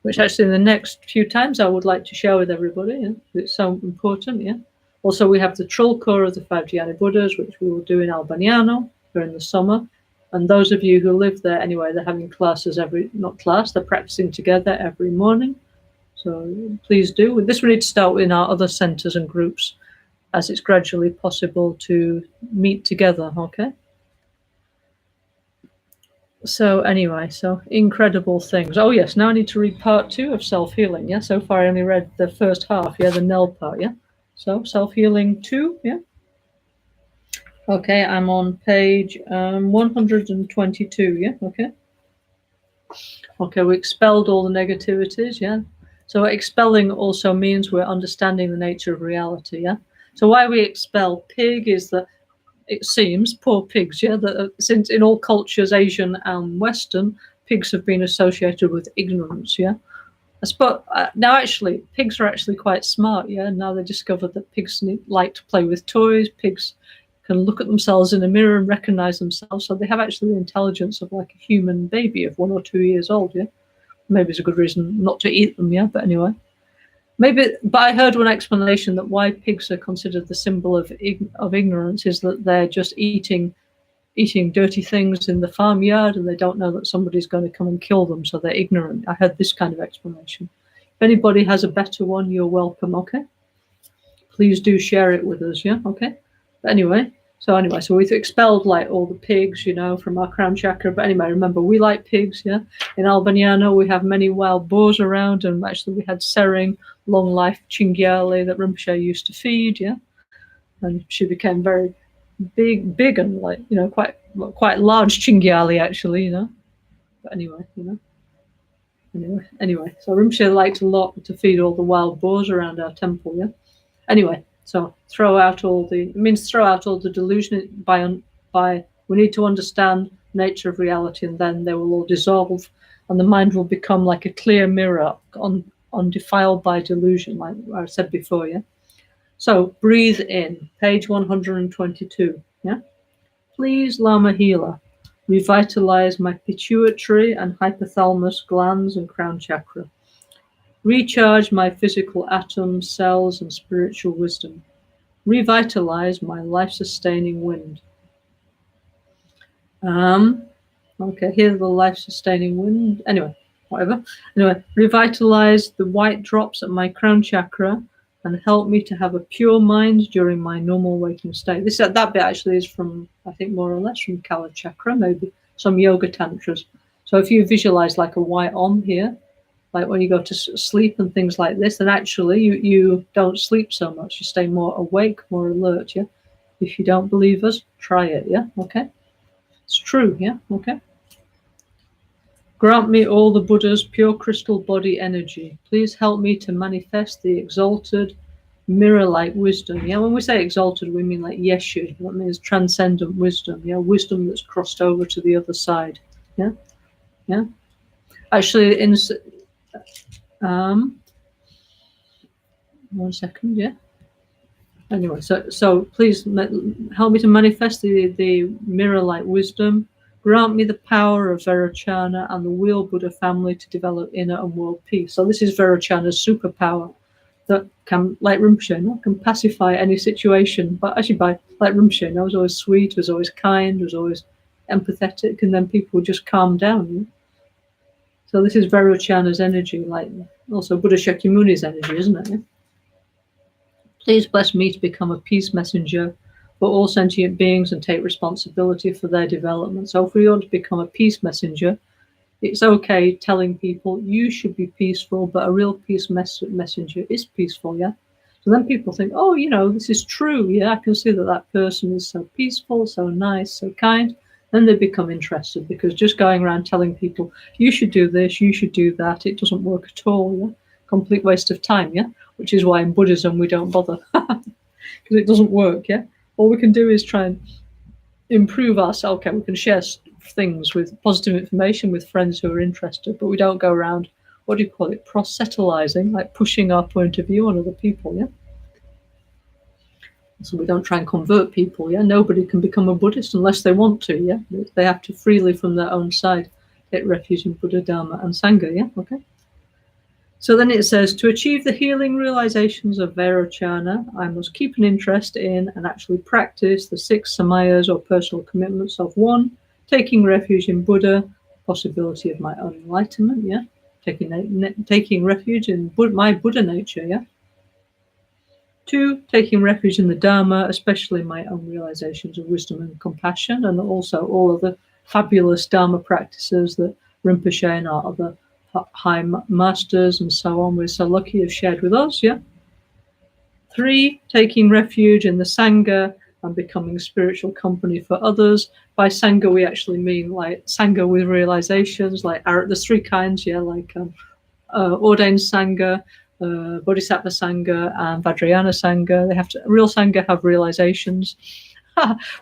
Which actually in the next few times I would like to share with everybody, yeah? It's so important, yeah? Also, we have the Trulkor of the five Dhyani Buddhas, which we will do in Albagnano during the summer. And those of you who live there, anyway, they're having classes they're practicing together every morning. So please do. With this, we need to start in our other centers and groups as it's gradually possible to meet together, okay? So anyway, so incredible things. Oh yes, now I need to read part 2 of self-healing, yeah? So far I only read the first half, yeah, the Nell part, yeah? So self-healing 2, yeah? Okay, I'm on page 122, yeah? Okay. Okay, we expelled all the negativities, yeah? So expelling also means we're understanding the nature of reality, yeah? So why we expel pig is that it seems, poor pigs, yeah, that since in all cultures, Asian and Western, pigs have been associated with ignorance, yeah? But now actually, pigs are actually quite smart, yeah? Now they discovered that pigs like to play with toys, pigs can look at themselves in a mirror and recognize themselves, so they have actually the intelligence of like a human baby of 1 or 2 years old, yeah? Maybe it's a good reason not to eat them, yeah, but anyway. But I heard one explanation that why pigs are considered the symbol of ignorance is that they're just eating dirty things in the farmyard and they don't know that somebody's going to come and kill them, so they're ignorant. I heard this kind of explanation. If anybody has a better one, you're welcome, okay? Please do share it with us, yeah, okay? But anyway, so we've expelled like all the pigs, you know, from our crown chakra. But anyway, remember, we like pigs, yeah? In Albagnano, we have many wild boars around, and actually we had Sering, long life Chingyali that Rinpoche used to feed, yeah? And she became very big and like, you know, quite large Chingyali actually, you know? But anyway, you know. Anyway, so Rinpoche liked a lot to feed all the wild boars around our temple, yeah? Anyway, so throw out all the delusion by we need to understand nature of reality, and then they will all dissolve and the mind will become like a clear mirror undefiled by delusion, like I said before, yeah? So breathe in, page 122, yeah? Please, Lama Healer, revitalize my pituitary and hypothalamus glands and crown chakra. Recharge my physical atoms, cells, and spiritual wisdom. Revitalize my life-sustaining wind. Okay, here's the life-sustaining wind. Anyway, whatever. Anyway, revitalize the white drops at my crown chakra and help me to have a pure mind during my normal waking state. That bit actually is from, I think, more or less from Kala Chakra, maybe some yoga tantras. So if you visualize like a white Om here, like when you go to sleep and things like this, then actually you don't sleep so much. You stay more awake, more alert, yeah? If you don't believe us, try it, yeah? Okay? It's true, yeah? Okay? Grant me all the Buddha's pure crystal body energy. Please help me to manifest the exalted, mirror-like wisdom. Yeah, when we say exalted, we mean like Yeshu. That means transcendent wisdom, yeah? Wisdom that's crossed over to the other side, yeah? Yeah? Actually, 1 second, yeah. Anyway, so please help me to manifest the mirror-like wisdom. Grant me the power of Vairochana and the Wheel Buddha family to develop inner and world peace. So this is Vairochana's superpower that can, like Rinpoche, can pacify any situation. But actually, like Rinpoche, was always sweet, was always kind, was always empathetic, and then people just calm down. So this is Vairochana's energy, like also Buddha Shakyamuni's energy, isn't it? Please bless me to become a peace messenger for all sentient beings and take responsibility for their development. So if we want to become a peace messenger, it's okay telling people you should be peaceful, but a real peace messenger is peaceful, yeah? So then people think, oh, this is true, yeah? I can see that person is so peaceful, so nice, so kind. Then they become interested, because just going around telling people, you should do this, you should do that, it doesn't work at all, yeah? Complete waste of time, yeah? Which is why in Buddhism we don't bother, because it doesn't work, yeah? All we can do is try and improve ourselves. Okay, we can share things with positive information with friends who are interested, but we don't go around, what do you call it, proselytizing, like pushing our point of view on other people, yeah? So we don't try and convert people, yeah? Nobody can become a Buddhist unless they want to, yeah? They have to freely from their own side take refuge in Buddha, Dharma, and Sangha, yeah? Okay. So then it says, to achieve the healing realizations of Vairochana, I must keep an interest in and actually practice the 6 samayas or personal commitments of 1, taking refuge in Buddha, possibility of my own enlightenment, yeah? Taking refuge in my Buddha nature, yeah? 2, taking refuge in the Dharma, especially my own realizations of wisdom and compassion, and also all of the fabulous Dharma practices that Rinpoche and our other high masters and so on, we're so lucky have shared with us, yeah? 3, taking refuge in the Sangha and becoming spiritual company for others. By Sangha, we actually mean like Sangha with realizations, like there's 3 kinds, yeah, like ordained Sangha, Bodhisattva Sangha, and Vajrayana Sangha. Real Sangha have realizations.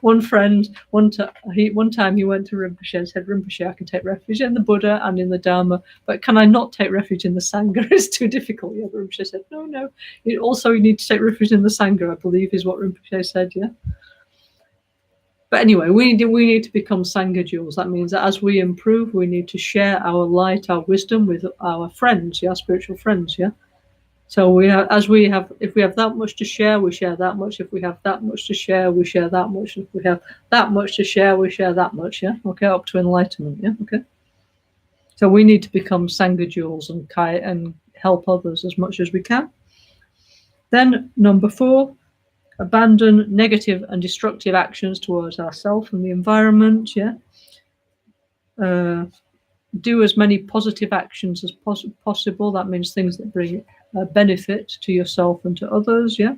One friend, one time he went to Rinpoche and said, Rinpoche, I can take refuge in the Buddha and in the Dharma, but can I not take refuge in the Sangha? It's too difficult. Yeah, Rinpoche said, no. You need to take refuge in the Sangha, I believe, is what Rinpoche said, yeah. But anyway, we need to become Sangha jewels. That means that as we improve, we need to share our light, our wisdom with our friends, yeah, spiritual friends, yeah. So if we have that much to share, we share that much. If we have that much to share, we share that much. If we have that much to share, we share that much. Yeah, okay, up to enlightenment. Yeah, okay. So we need to become Sangha jewels and help others as much as we can. Then number 4, abandon negative and destructive actions towards ourselves and the environment. Yeah. Do as many positive actions as possible. That means things that bring benefit to yourself and to others, yeah?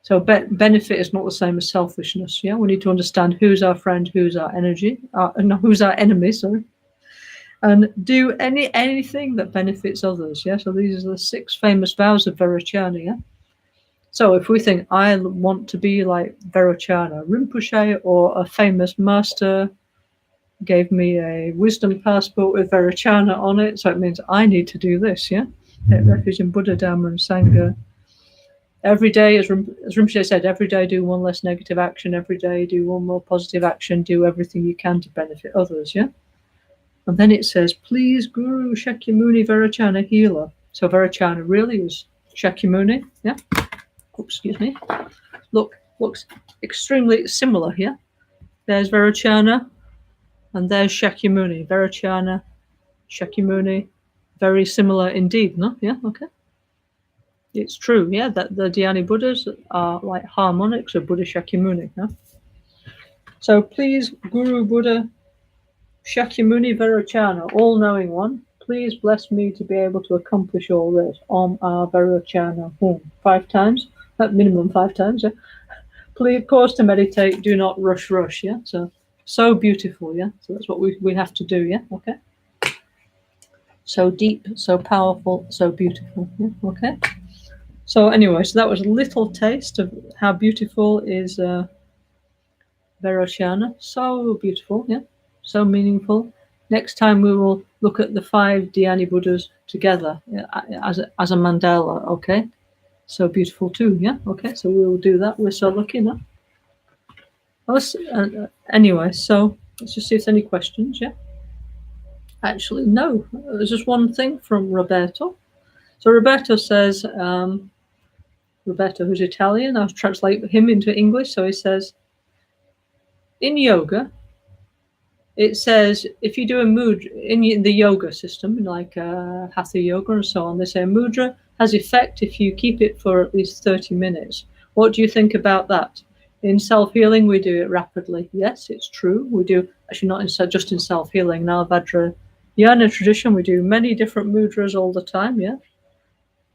So benefit is not the same as selfishness, yeah? We need to understand who's our friend, who's our who's our enemy, sorry. And do anything that benefits others, yeah? So these are the 6 famous vows of Vairochana, yeah? So if we think, I want to be like Vairochana Rinpoche, or a famous master gave me a wisdom passport with Vairochana on it, so it means I need to do this, yeah? Take refuge in Buddha, Dharma, and Sangha. Every day, as Rinpoche said, every day do 1 less negative action, every day do 1 more positive action, do everything you can to benefit others, yeah? And then it says, please, Guru Shakyamuni Vairochana healer. So Vairochana really is Shakyamuni, yeah? Oops, excuse me. Looks extremely similar here. There's Vairochana, and there's Shakyamuni. Vairochana, Shakyamuni, very similar indeed, no? Yeah, okay. It's true, yeah, that the Dhyani Buddhas are like harmonics of Buddha Shakyamuni, no? So please, Guru Buddha Shakyamuni Vairochana, all-knowing one, please bless me to be able to accomplish all this. Om Vairochana, 5 times, at minimum 5 times, yeah? Please pause to meditate, do not rush, yeah? So beautiful, yeah? So that's what we have to do, yeah? Okay? So deep, so powerful, so beautiful, yeah? Okay? So anyway, so that was a little taste of how beautiful is Vairochana. So beautiful, yeah? So meaningful. Next time we will look at the 5 Dhyani Buddhas together, as a mandala, okay? so beautiful too, yeah? Okay, so we'll do that. We're so lucky, no? Anyway, so let's just see if there's any questions, yeah? Actually, no. There's just one thing from Roberto. So Roberto says, Roberto, who's Italian, I'll translate him into English. So he says, in yoga, it says if you do a mudra in the yoga system, like hatha yoga and so on, they say a mudra has effect if you keep it for at least 30 minutes. What do you think about that? In self-healing, we do it rapidly. Yes, it's true. We do, actually not just in self-healing. In our Vajrayana tradition, we do many different mudras all the time, yeah?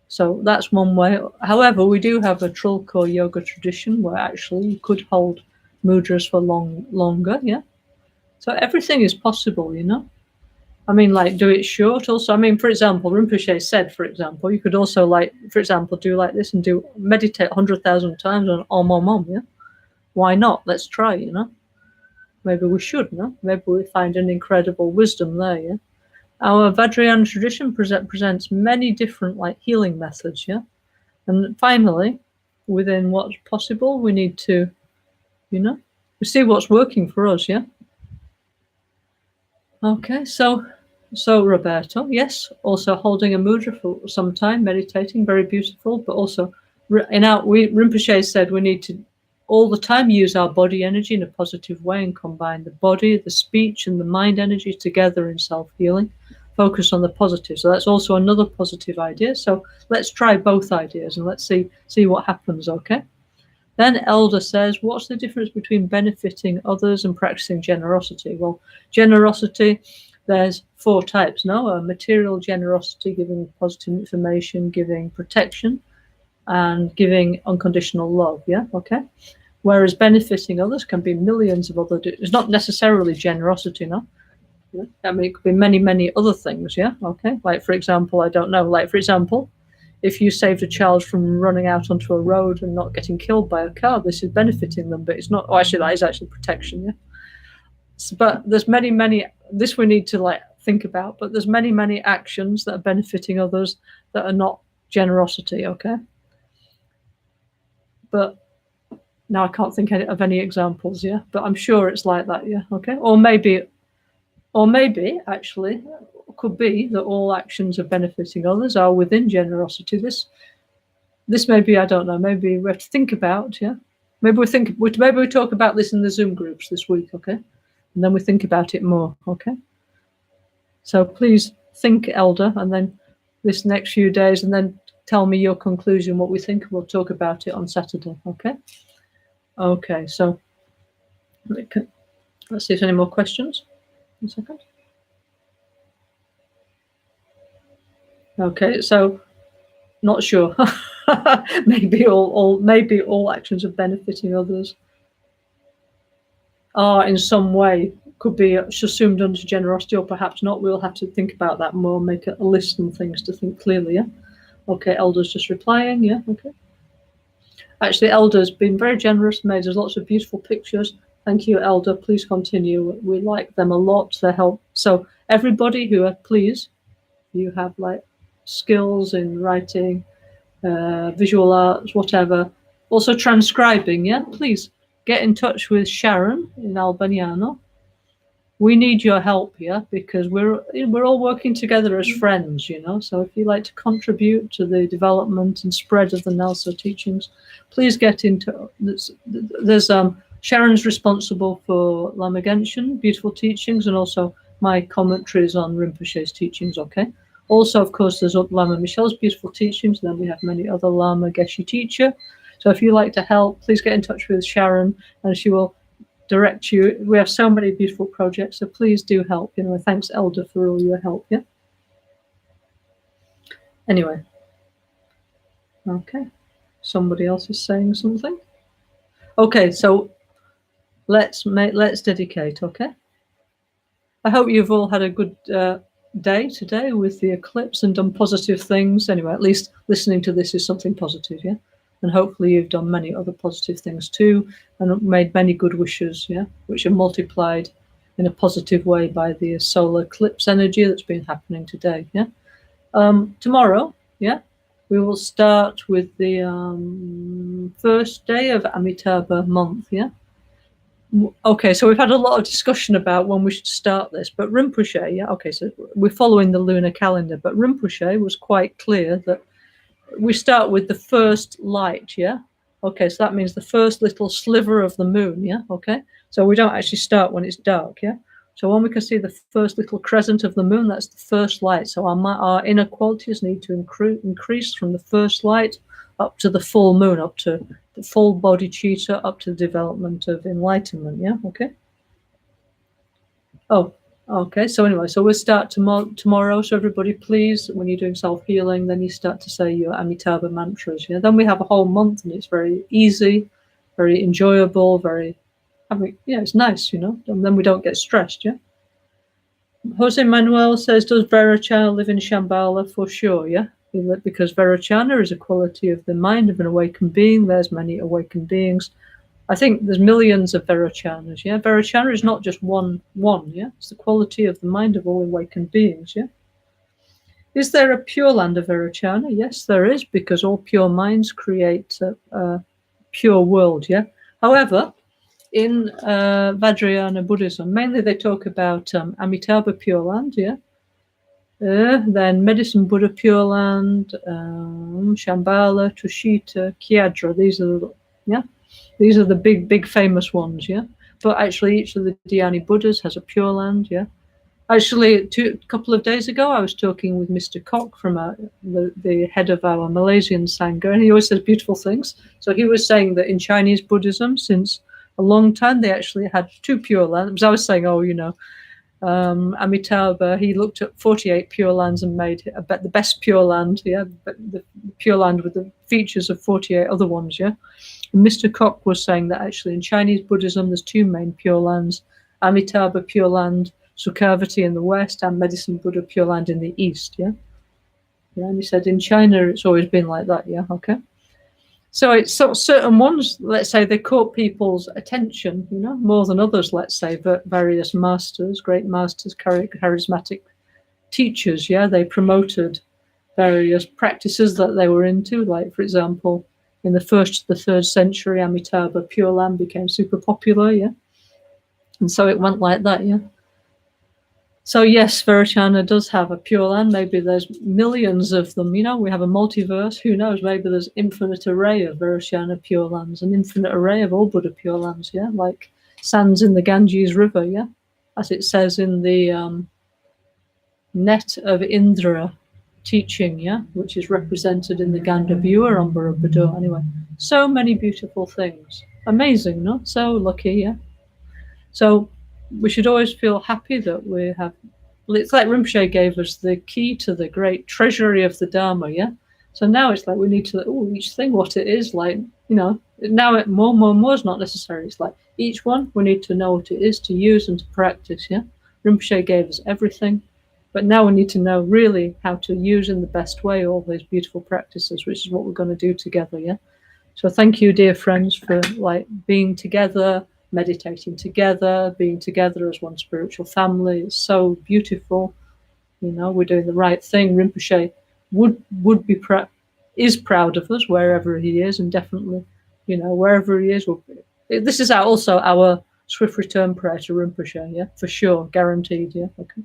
So that's one way. However, we do have a Trilko yoga tradition where actually you could hold mudras for longer, yeah? So everything is possible, you know? I mean, like, do it short also. I mean, for example, Rinpoche said, for example, you could also, like, for example, do like this and meditate 100,000 times on Om, yeah? Why not? Let's try, you know? Maybe we should, no? Maybe we find an incredible wisdom there, yeah? Our Vajrayana tradition presents many different, like, healing methods, yeah? And finally, within what's possible, we need to, you know, we see what's working for us, yeah? Okay, so Roberto, yes, also holding a mudra for some time, meditating, very beautiful, but also Rinpoche said we need to all the time use our body energy in a positive way and combine the body, the speech, and the mind energy together in self-healing. Focus on the positive. So that's also another positive idea. So let's try both ideas and let's see what happens, okay? Then Elder says, what's the difference between benefiting others and practicing generosity? Well, generosity, there's 4 types, no? Material generosity, giving positive information, giving protection, and giving unconditional love, yeah? Okay? Whereas benefiting others can be millions of other... It's not necessarily generosity, no? Yeah? I mean, it could be many, many other things, yeah? Okay? Like, for example, I don't know, like, for example, if you saved a child from running out onto a road and not getting killed by a car, this is benefiting them, but it's not. Oh, actually, that is actually protection, yeah. But there's many. This we need to like think about. But there's many actions that are benefiting others that are not generosity. Okay. But now I can't think of any examples. Yeah, but I'm sure it's like that. Yeah. Okay. Or maybe actually could be that all actions of benefiting others are within generosity. This may be, I don't know, maybe we have to think about, yeah? Maybe we talk about this in the Zoom groups this week, okay? And then we think about it more, okay? So please think, Elder, and then this next few days, and then tell me your conclusion, what we think, and we'll talk about it on Saturday, okay? Okay, so let's see if there's any more questions. 1 second. Okay, so not sure. maybe all actions of benefiting others are in some way could be assumed under generosity, or perhaps not. We'll have to think about that more, make a list and things to think clearly, yeah? Okay, Elder's just replying, yeah, okay. Actually, Elder's been very generous, made us lots of beautiful pictures. Thank you, Elder. Please continue. We like them a lot. They help. So everybody who please, you have like skills in writing, visual arts, whatever. Also transcribing, yeah? Please get in touch with Sharon in Albaniano. We need your help here because we're all working together as friends, you know? So if you like to contribute to the development and spread of the NgalSo teachings, please get into... There's Sharon's responsible for Lama Genshin, beautiful teachings, and also my commentaries on Rinpoche's teachings, okay? Also, of course, there's Lama Michelle's beautiful teachings, and then we have many other Lama Geshe teacher. So if you'd like to help, please get in touch with Sharon, and she will direct you. We have so many beautiful projects, so please do help. You know, thanks, Elder, for all your help, yeah? Anyway. Okay. Somebody else is saying something. Okay, so let's dedicate, okay? I hope you've all had a good day today with the eclipse and done positive things. Anyway, at least listening to this is something positive, yeah? And hopefully you've done many other positive things too and made many good wishes, yeah, which are multiplied in a positive way by the solar eclipse energy that's been happening today, yeah? Tomorrow, yeah, we will start with the first day of Amitabha month, yeah? Okay, so we've had a lot of discussion about when we should start this, but Rinpoche, yeah, okay, so we're following the lunar calendar, but Rinpoche was quite clear that we start with the first light, yeah? Okay, so that means the first little sliver of the moon, yeah? Okay, so we don't actually start when it's dark, yeah? So when we can see the first little crescent of the moon, that's the first light. So our inner qualities need to increase from the first light up to the full moon, up to the full body chitta, up to the development of enlightenment, yeah? Okay? Oh, okay. So anyway, so we'll start tomorrow. So everybody, please, when you're doing self-healing, then you start to say your Amitabha mantras. Yeah. Then we have a whole month, and it's very easy, very enjoyable, it's nice, And then we don't get stressed. Yeah. Jose Manuel says, does Vairochana live in Shambhala? For sure. Yeah. Because Vairochana is a quality of the mind of an awakened being. There's many awakened beings. I think there's millions of Vairochanas, yeah? Vairochana is not just one, yeah? It's the quality of the mind of all awakened beings, yeah? Is there a pure land of Vairochana? Yes, there is, because all pure minds create a pure world, yeah? However, in Vajrayana Buddhism, mainly they talk about Amitabha Pure Land, yeah? Then Medicine Buddha Pure Land, Shambhala, Tushita, Kyadra, these are the big famous ones, yeah? But actually each of the Dhyani Buddhas has a Pure Land, yeah? Actually, a couple of days ago, I was talking with Mr. Kok from the head of our Malaysian Sangha, and he always says beautiful things. So he was saying that in Chinese Buddhism, since a long time, they actually had two Pure Lands. I was saying, Amitabha, he looked at 48 Pure Lands and made the best Pure Land, yeah, the Pure Land with the features of 48 other ones, yeah. And Mr. Kok was saying that actually in Chinese Buddhism, there's two main Pure Lands, Amitabha Pure Land, Sukhavati in the west, and Medicine Buddha Pure Land in the east, yeah. Yeah, and he said in China, it's always been like that, yeah, okay. So it's certain ones, let's say, they caught people's attention, more than others, let's say, various masters, great masters, charismatic teachers, yeah, they promoted various practices that they were into, like, for example, in the 1st to the 3rd century, Amitabha Pure Land became super popular, yeah, and so it went like that, yeah. So yes, Vairochana does have a Pure Land. Maybe there's millions of them. We have a multiverse. Who knows? Maybe there's infinite array of Vairochana Pure Lands, an infinite array of all Buddha Pure Lands. Yeah, like sands in the Ganges River. Yeah, as it says in the net of Indra teaching. Yeah, which is represented in the Gandhabhua on Borobudur. Anyway, so many beautiful things. Amazing, no? So lucky. Yeah. So we should always feel happy that we have. It's like Rinpoche gave us the key to the great treasury of the Dharma, yeah? So now it's like we need to, each thing, what it is, like, now more is not necessary. It's like each one, we need to know what it is to use and to practice, yeah? Rinpoche gave us everything, but now we need to know really how to use in the best way all these beautiful practices, which is what we're going to do together, yeah? So thank you, dear friends, for being together, meditating together, being together as one spiritual family. It's so beautiful. We're doing the right thing. Rinpoche is proud of us wherever he is, and definitely, wherever he is. This is also our swift return prayer to Rinpoche, yeah, for sure, guaranteed, yeah. Okay.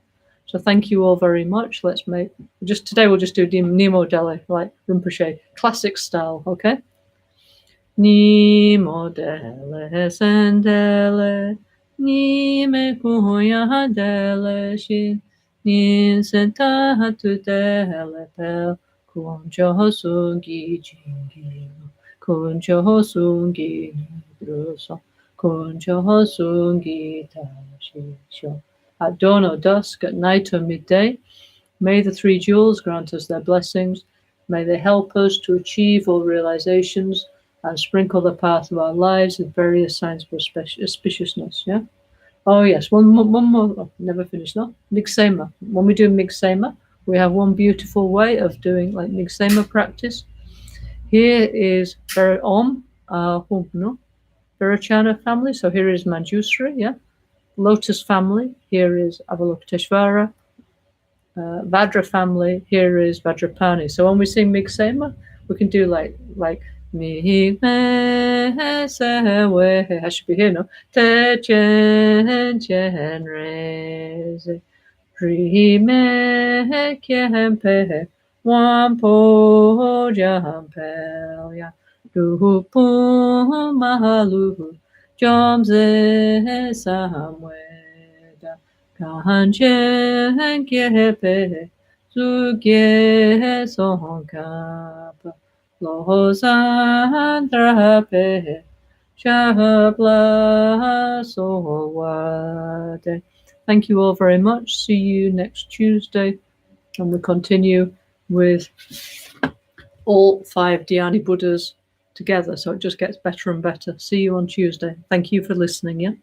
So thank you all very much. Today we'll just do Nemo Dele, like Rinpoche, classic style, okay? Ni modele sendele, ni me kuya dele shin, ni senta hatu dele pel, kunjo sungi jingi, kunjo sungi nidruso, kunjo sungi tashisho. At dawn or dusk, at night or midday, may the three jewels grant us their blessings. May they help us to achieve all realizations and sprinkle the path of our lives with various signs of auspiciousness. Yeah. Oh yes, one more. Oh, never finished. No, Migsema. When we do Migsema, we have one beautiful way of doing like Migsema practice. Here is Om no, Vairochana family. So here is Manjusri. Yeah. Lotus family. Here is Avalokiteshvara. Vajra family, here is Vajrapani. So when we sing Migsema, we can do like Mi me se we. I should be here no. Te chen chen re ze. Ri me kien pe. Wan po jam pel ya. Lu pu mahalu. Jom ze samweda. Kanchen kiepe. Zuge son kapa. Losan trape. Shabla sowade. Thank you all very much. See you next Tuesday. And we continue with all 5 Dhyani Buddhas together. So it just gets better and better. See you on Tuesday. Thank you for listening. Yeah.